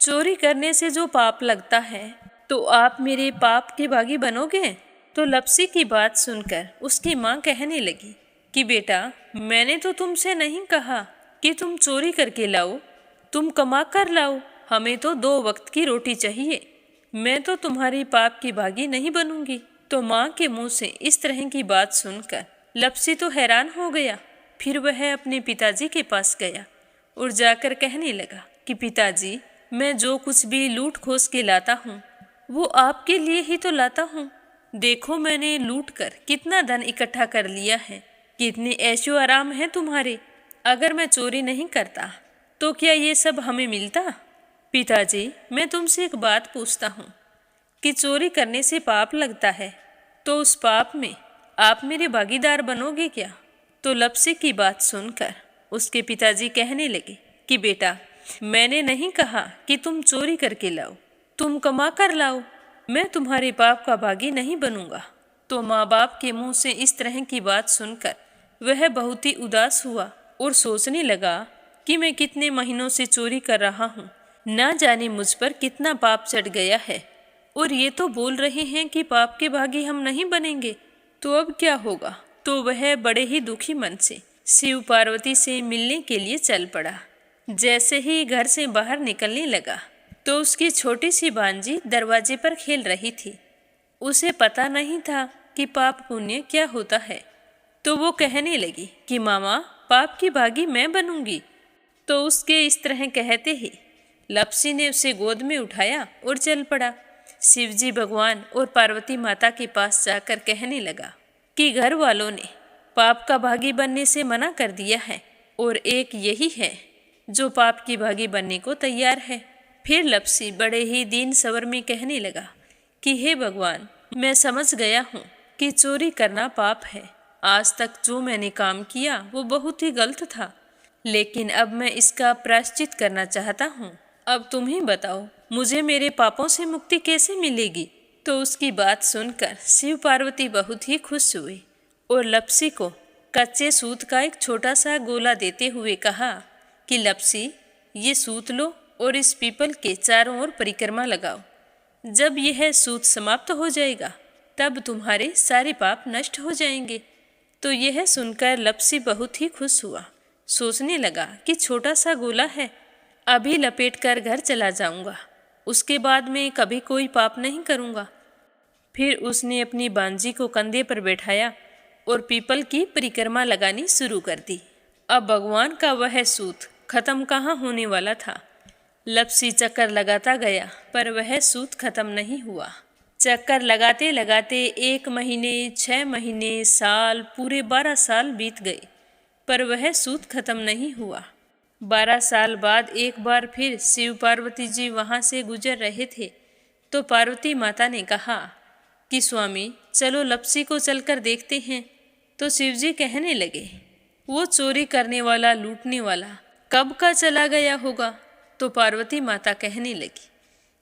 चोरी करने से जो पाप लगता है तो आप मेरे पाप के भागी बनोगे। तो लपसी की बात सुनकर उसकी माँ कहने लगी कि बेटा, मैंने तो तुमसे नहीं कहा कि तुम चोरी करके लाओ, तुम कमा कर लाओ, हमें तो 2 वक्त की रोटी चाहिए, मैं तो तुम्हारी पाप की भागी नहीं बनूंगी। तो माँ के मुंह से इस तरह की बात सुनकर लपसी तो हैरान हो गया। फिर वह अपने पिताजी के पास गया और जाकर कहने लगा कि पिताजी, मैं जो कुछ भी लूट खोस के लाता हूँ वो आपके लिए ही तो लाता हूँ। देखो मैंने लूट कर कितना धन इकट्ठा कर लिया है, कितने ऐशो आराम हैं तुम्हारे। अगर मैं चोरी नहीं करता तो क्या ये सब हमें मिलता। पिताजी, मैं तुमसे एक बात पूछता हूँ कि चोरी करने से पाप लगता है, तो उस पाप में आप मेरे भागीदार बनोगे क्या। तो लपसी की बात सुनकर उसके पिताजी कहने लगे कि बेटा, मैंने नहीं कहा कि तुम चोरी करके लाओ, तुम कमा कर लाओ, मैं तुम्हारे पाप का भागी नहीं बनूंगा। तो माँ बाप के मुंह से इस तरह की बात सुनकर वह बहुत ही उदास हुआ और सोचने लगा कि मैं कितने महीनों से चोरी कर रहा हूँ, ना जाने मुझ पर कितना पाप चढ़ गया है, और ये तो बोल रहे हैं कि पाप के भागी हम नहीं बनेंगे, तो अब क्या होगा। तो वह बड़े ही दुखी मन से शिव पार्वती से मिलने के लिए चल पड़ा। जैसे ही घर से बाहर निकलने लगा तो उसकी छोटी सी भांजी दरवाजे पर खेल रही थी। उसे पता नहीं था कि पाप पुण्य क्या होता है, तो वो कहने लगी कि मामा, पाप की भागी मैं बनूंगी। तो उसके इस तरह कहते ही लपसी ने उसे गोद में उठाया और चल पड़ा। शिवजी भगवान और पार्वती माता के पास जाकर कहने लगा कि घर वालों ने पाप का भागी बनने से मना कर दिया है और एक यही है जो पाप की भागी बनने को तैयार है। फिर लपसी बड़े ही दीन स्वर में कहने लगा कि हे भगवान, मैं समझ गया हूँ कि चोरी करना पाप है। आज तक जो मैंने काम किया वो बहुत ही गलत था, लेकिन अब मैं इसका प्रायश्चित करना चाहता हूँ। अब तुम ही बताओ, मुझे मेरे पापों से मुक्ति कैसे मिलेगी। तो उसकी बात सुनकर शिव पार्वती बहुत ही खुश हुए और लपसी को कच्चे सूत का एक छोटा सा गोला देते हुए कहा कि लपसी, ये सूत लो और इस पीपल के चारों ओर परिक्रमा लगाओ। जब यह सूत समाप्त हो जाएगा तब तुम्हारे सारे पाप नष्ट हो जाएंगे। तो यह सुनकर लपसी बहुत ही खुश हुआ। सोचने लगा कि छोटा सा गोला है, अभी लपेट कर घर चला जाऊंगा, उसके बाद मैं कभी कोई पाप नहीं करूंगा। फिर उसने अपनी बांजी को कंधे पर बैठाया और पीपल की परिक्रमा लगानी शुरू कर दी। अब भगवान का वह सूत खत्म कहाँ होने वाला था। लपसी चक्कर लगाता गया पर वह सूत खत्म नहीं हुआ। चक्कर लगाते लगाते 1 महीने, 6 महीने, साल, पूरे 12 साल बीत गए पर वह सूत खत्म नहीं हुआ। 12 साल बाद एक बार फिर शिव पार्वती जी वहाँ से गुजर रहे थे तो पार्वती माता ने कहा कि स्वामी चलो लपसी को चलकर देखते हैं। तो शिवजी कहने लगे, वो चोरी करने वाला, लूटने वाला कब का चला गया होगा। तो पार्वती माता कहने लगी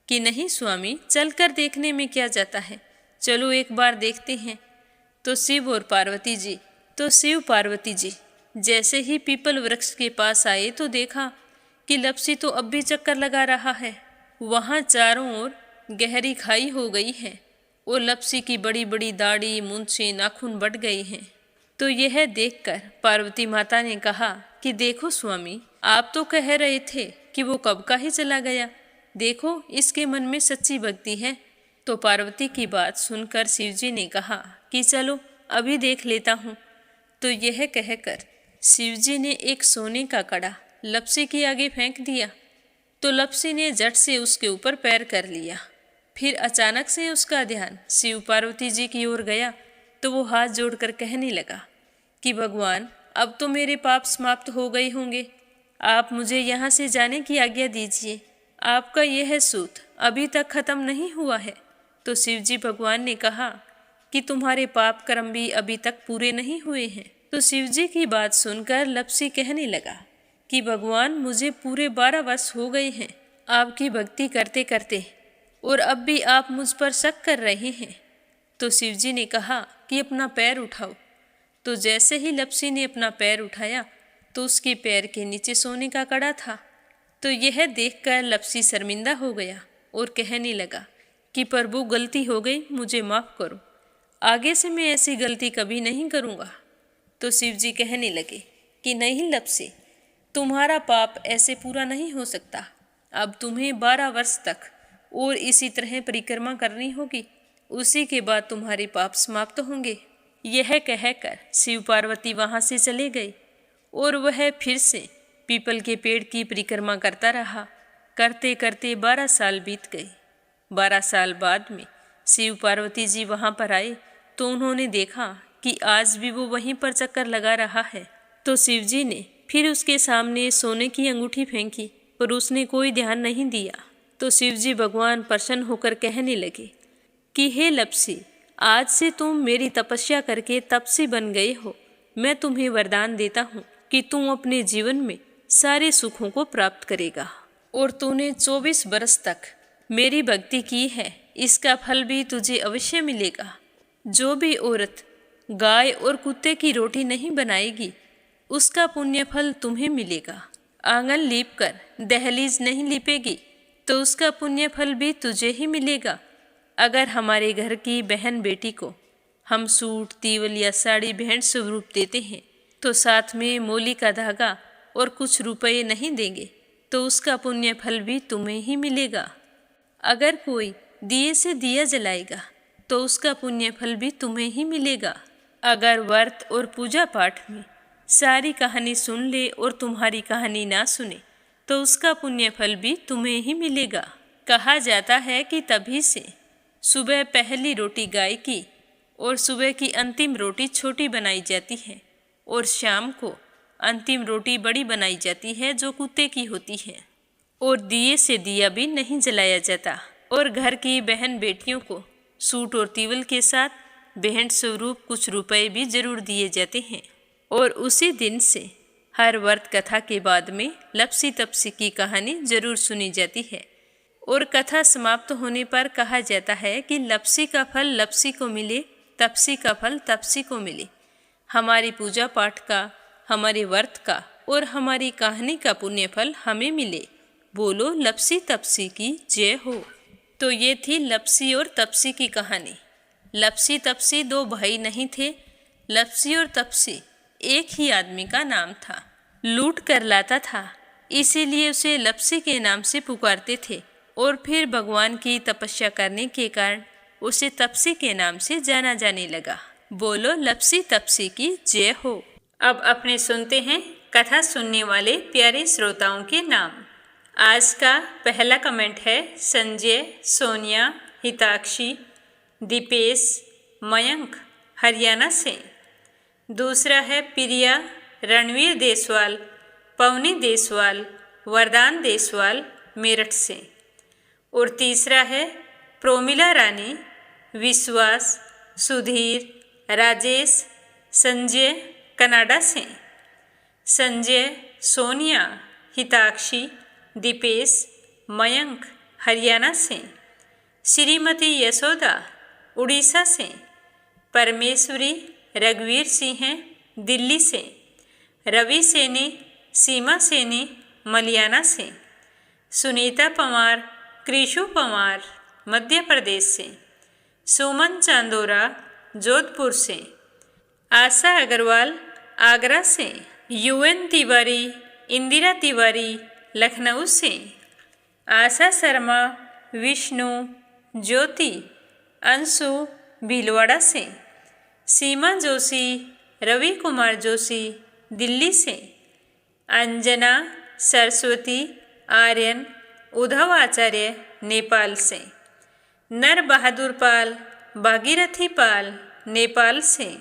कि नहीं स्वामी, चलकर देखने में क्या जाता है, चलो एक बार देखते हैं। तो शिव पार्वती जी जैसे ही पीपल वृक्ष के पास आए तो देखा कि लपसी तो अब भी चक्कर लगा रहा है। वहाँ चारों ओर गहरी खाई हो गई है और लपसी की बड़ी बड़ी दाढ़ी, मूंछें, नाखून बढ़ गए हैं। तो यह देखकर पार्वती माता ने कहा कि देखो स्वामी, आप तो कह रहे थे कि वो कब का ही चला गया, देखो इसके मन में सच्ची भक्ति है। तो पार्वती की बात सुनकर शिवजी ने कहा कि चलो अभी देख लेता हूँ। तो यह कहकर शिवजी ने एक सोने का कड़ा लपसी के आगे फेंक दिया। तो लपसी ने झट से उसके ऊपर पैर कर लिया। फिर अचानक से उसका ध्यान शिव पार्वती जी की ओर गया तो वो हाथ जोड़कर कहने लगा कि भगवान, अब तो मेरे पाप समाप्त हो गए होंगे, आप मुझे यहाँ से जाने की आज्ञा दीजिए। आपका यह सूत अभी तक खत्म नहीं हुआ है। तो शिवजी भगवान ने कहा कि तुम्हारे पाप कर्म भी अभी तक पूरे नहीं हुए हैं। तो शिवजी की बात सुनकर लपसी कहने लगा कि भगवान, मुझे पूरे 12 वर्ष हो गए हैं आपकी भक्ति करते करते और अब भी आप मुझ पर शक कर रहे हैं। तो शिवजी ने कहा कि अपना पैर उठाओ। तो जैसे ही लपसी ने अपना पैर उठाया तो उसके पैर के नीचे सोने का कड़ा था। तो यह देखकर लपसी शर्मिंदा हो गया और कहने लगा कि प्रभु, गलती हो गई, मुझे माफ़ करो, आगे से मैं ऐसी गलती कभी नहीं करूँगा। तो शिवजी कहने लगे कि नहीं लपसी, तुम्हारा पाप ऐसे पूरा नहीं हो सकता। अब तुम्हें 12 वर्ष तक और इसी तरह परिक्रमा करनी होगी, उसी के बाद तुम्हारे पाप समाप्त होंगे। यह कहकर शिव पार्वती वहाँ से चले गए और वह फिर से पीपल के पेड़ की परिक्रमा करता रहा। करते करते 12 साल बीत गए। 12 साल बाद में शिव पार्वती जी वहाँ पर आए तो उन्होंने देखा कि आज भी वो वहीं पर चक्कर लगा रहा है। तो शिवजी ने फिर उसके सामने सोने की अंगूठी फेंकी पर उसने कोई ध्यान नहीं दिया। तो शिवजी भगवान प्रसन्न होकर कहने लगे कि हे लपसी, आज से तुम मेरी तपस्या करके तपसी बन गए हो। मैं तुम्हें वरदान देता हूँ कि तुम अपने जीवन में सारे सुखों को प्राप्त करेगा। और तूने 24 बरस तक मेरी भक्ति की है, इसका फल भी तुझे अवश्य मिलेगा। जो भी औरत गाय और कुत्ते की रोटी नहीं बनाएगी, उसका पुण्य फल तुम्हें मिलेगा। आंगन लीप कर दहलीज नहीं लीपेगी तो उसका पुण्य फल भी तुझे ही मिलेगा। अगर हमारे घर की बहन बेटी को हम सूट, तीवल या साड़ी भेंट स्वरूप देते हैं तो साथ में मोली का धागा और कुछ रुपए नहीं देंगे तो उसका पुण्य फल भी तुम्हें ही मिलेगा। अगर कोई दिए से दिया जलाएगा तो उसका पुण्य फल भी तुम्हें ही मिलेगा। अगर व्रत और पूजा पाठ में सारी कहानी सुन ले और तुम्हारी कहानी ना सुने तो उसका पुण्य फल भी तुम्हें ही मिलेगा। कहा जाता है कि तभी से सुबह पहली रोटी गाय की और सुबह की अंतिम रोटी छोटी बनाई जाती है और शाम को अंतिम रोटी बड़ी बनाई जाती है जो कुत्ते की होती है। और दिए से दिया भी नहीं जलाया जाता। और घर की बहन बेटियों को सूट और तीवल के साथ भेंट स्वरूप कुछ रुपए भी जरूर दिए जाते हैं। और उसी दिन से हर व्रत कथा के बाद में लपसी तपसी की कहानी जरूर सुनी जाती है। और कथा समाप्त होने पर कहा जाता है कि लपसी का फल लपसी को मिले, तपसी का फल तपसी को मिले। हमारी पूजा पाठ का, हमारे व्रत का और हमारी कहानी का पुण्य फल हमें मिले। बोलो लपसी तपसी की जय हो। तो ये थी लपसी और तपसी की कहानी। लपसी तपसी 2 भाई नहीं थे। लपसी और तपसी एक ही आदमी का नाम था। लूट कर लाता था, इसीलिए उसे लपसी के नाम से पुकारते थे। और फिर भगवान की तपस्या करने के कारण उसे तपसी के नाम से जाना जाने लगा। बोलो लपसी तपसी की जय हो। अब अपने सुनते हैं कथा सुनने वाले प्यारे श्रोताओं के नाम। आज का पहला कमेंट है संजय, सोनिया, हिताक्षी, दीपेश, मयंक हरियाणा से। दूसरा है प्रिया, रणवीर देसवाल, पवनी देसवाल, वरदान देसवाल मेरठ से। और तीसरा है प्रोमिला रानी, विश्वास, सुधीर, राजेश, संजय कनाडा से। संजय, सोनिया, हिताक्षी, दीपेश, मयंक हरियाणा से। श्रीमती यशोदा उड़ीसा से। परमेश्वरी रघुवीर सिंह दिल्ली से। रवि सैनी, सीमा सैनी मलियाना से। सुनीता पवार, कृषु पवार मध्य प्रदेश से। सुमन चांदोरा जोधपुर से। आशा अग्रवाल आगरा से। यूएन तिवारी, इंदिरा तिवारी लखनऊ से। आशा शर्मा, विष्णु, ज्योति, अंशु भीलवाड़ा से। सीमा जोशी, रवि कुमार जोशी दिल्ली से। अंजना, सरस्वती, आर्यन, उद्धव आचार्य नेपाल से। नर बहादुर पाल, भागीरथी पाल नेपाल से।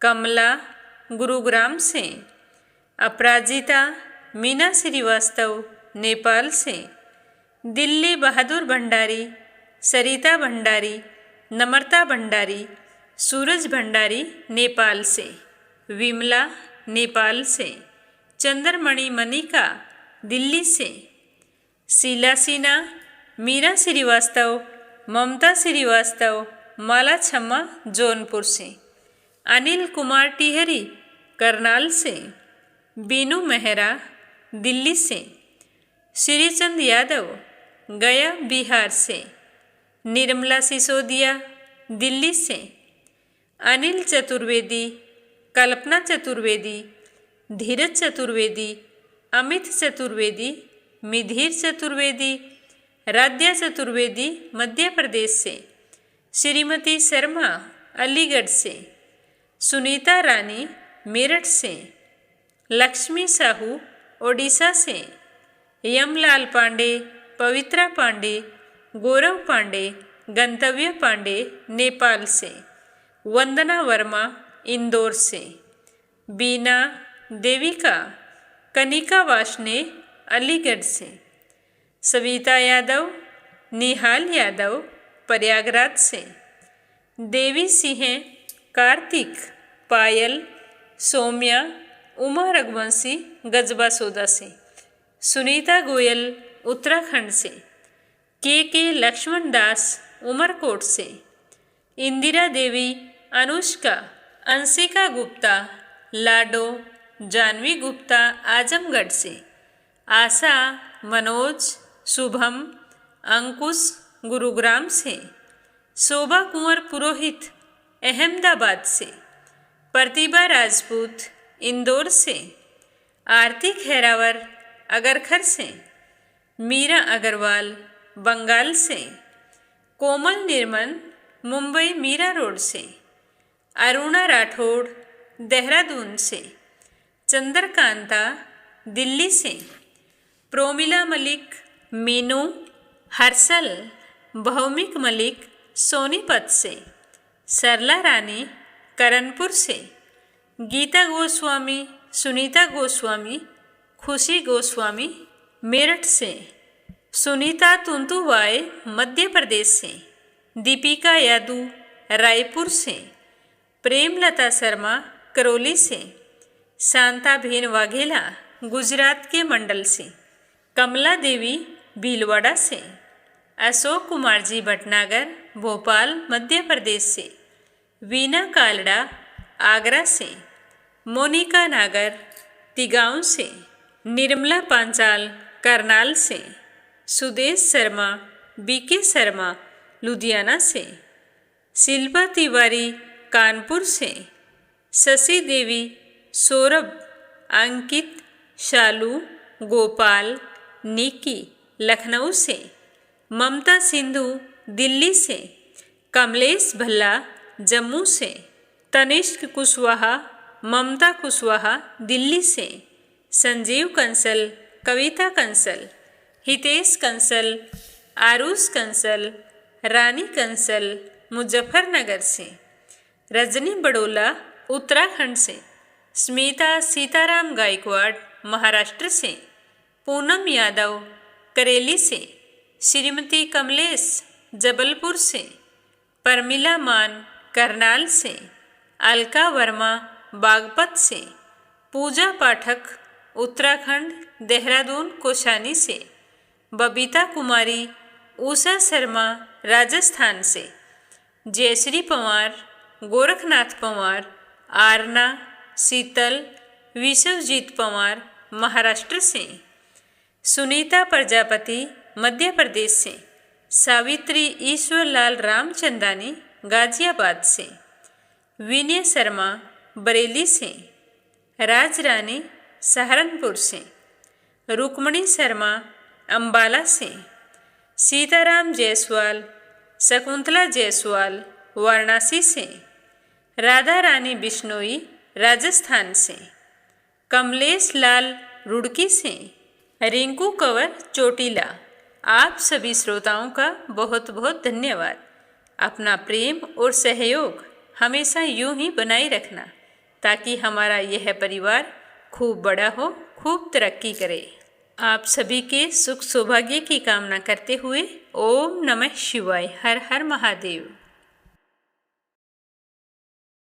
कमला गुरुग्राम से। अपराजिता, मीना श्रीवास्तव नेपाल से। दिल्ली बहादुर भंडारी, सरिता भंडारी, नम्रता भंडारी, सूरज भंडारी नेपाल से। विमला नेपाल से। चंद्रमणि मनिका दिल्ली से। शीला सिन्हा, मीरा श्रीवास्तव, ममता श्रीवास्तव माला छम्मा जौनपुर से। अनिल कुमार टिहरी करनाल से। बीनू मेहरा दिल्ली से। श्रीचंद यादव गया बिहार से। निर्मला सिसोदिया दिल्ली से। अनिल चतुर्वेदी, कल्पना चतुर्वेदी, धीरज चतुर्वेदी, अमित चतुर्वेदी, मिधिर चतुर्वेदी, राध्या चतुर्वेदी मध्य प्रदेश से। श्रीमती शर्मा अलीगढ़ से। सुनीता रानी मेरठ से। लक्ष्मी साहू ओडिशा से। यमलाल पांडे, पवित्रा पांडे, गौरव पांडे, गंतव्य पांडे नेपाल से। वंदना वर्मा इंदौर से। बीना, देविका, कनिका वाशने अलीगढ़ से। सविता यादव, निहाल यादव प्रयागराज से। देवी सिंह, कार्तिक, पायल, सौम्या, उमा रघुवंशी गजबा सौदा से। सुनीता गोयल उत्तराखंड से। के लक्ष्मण दास उमरकोट से। इंदिरा देवी, अनुष्का, अंशिका गुप्ता, लाडो, जानवी गुप्ता आजमगढ़ से। आशा, मनोज, शुभम, अंकुश गुरुग्राम से। शोभा कुंवर पुरोहित अहमदाबाद से। प्रतिभा राजपूत इंदौर से। आरती खैरावर अगरखर से। मीरा अग्रवाल बंगाल से। कोमल निर्मल मुंबई मीरा रोड से। अरुणा राठौड़ देहरादून से। चंद्रकांता दिल्ली से। प्रोमिला मलिक, मीनू, हर्षल, भौमिक मलिक सोनीपत से। सरला रानी करणपुर से। गीता गोस्वामी, सुनीता गोस्वामी, खुशी गोस्वामी मेरठ से। सुनीता तुंतुवाए मध्य प्रदेश से। दीपिका यादव रायपुर से। प्रेमलता शर्मा करौली से। शांता भेन वाघेला गुजरात के मंडल से। कमला देवी भीलवाड़ा से। अशोक कुमार जी भटनागर भोपाल मध्य प्रदेश से। वीना कालड़ा आगरा से। मोनिका नागर तिगांव से। निर्मला पांचाल करनाल से। सुदेश शर्मा, बीके शर्मा लुधियाना से। शिल्पा तिवारी कानपुर से। शशि देवी, सौरभ, अंकित, शालू, गोपाल, निकी लखनऊ से। ममता सिंधु दिल्ली से। कमलेश भल्ला जम्मू से, तनिष्क कुशवाहा ममता कुशवाहा दिल्ली से, संजीव कंसल कविता कंसल, हितेश कंसल आरुष कंसल रानी कंसल मुजफ्फरनगर से, रजनी बड़ोला उत्तराखंड से, स्मिता सीताराम गायकवाड़ महाराष्ट्र से, पूनम यादव करेली से, श्रीमती कमलेश जबलपुर से, परमिला मान करनाल से, अलका वर्मा बागपत से, पूजा पाठक उत्तराखंड देहरादून कोशानी से, बबीता कुमारी उषा शर्मा राजस्थान से, जयश्री पंवार गोरखनाथ पंवार आरना शीतल विश्वजीत पंवार महाराष्ट्र से, सुनीता प्रजापति मध्य प्रदेश से, सावित्री ईश्वरलाल रामचंदानी गाजियाबाद से, विनय शर्मा बरेली से, राज रानी सहारनपुर से, रुक्मणी शर्मा अंबाला से, सीताराम जायसवाल शकुंतला जायसवाल वाराणसी से, राधा रानी बिश्नोई राजस्थान से, कमलेश लाल रुड़की से, रिंकू कंवर चोटीला। आप सभी श्रोताओं का बहुत बहुत धन्यवाद। अपना प्रेम और सहयोग हमेशा यूं ही बनाए रखना ताकि हमारा यह परिवार खूब बड़ा हो, खूब तरक्की करे। आप सभी के सुख सौभाग्य की कामना करते हुए ओम नमः शिवाय। हर हर महादेव।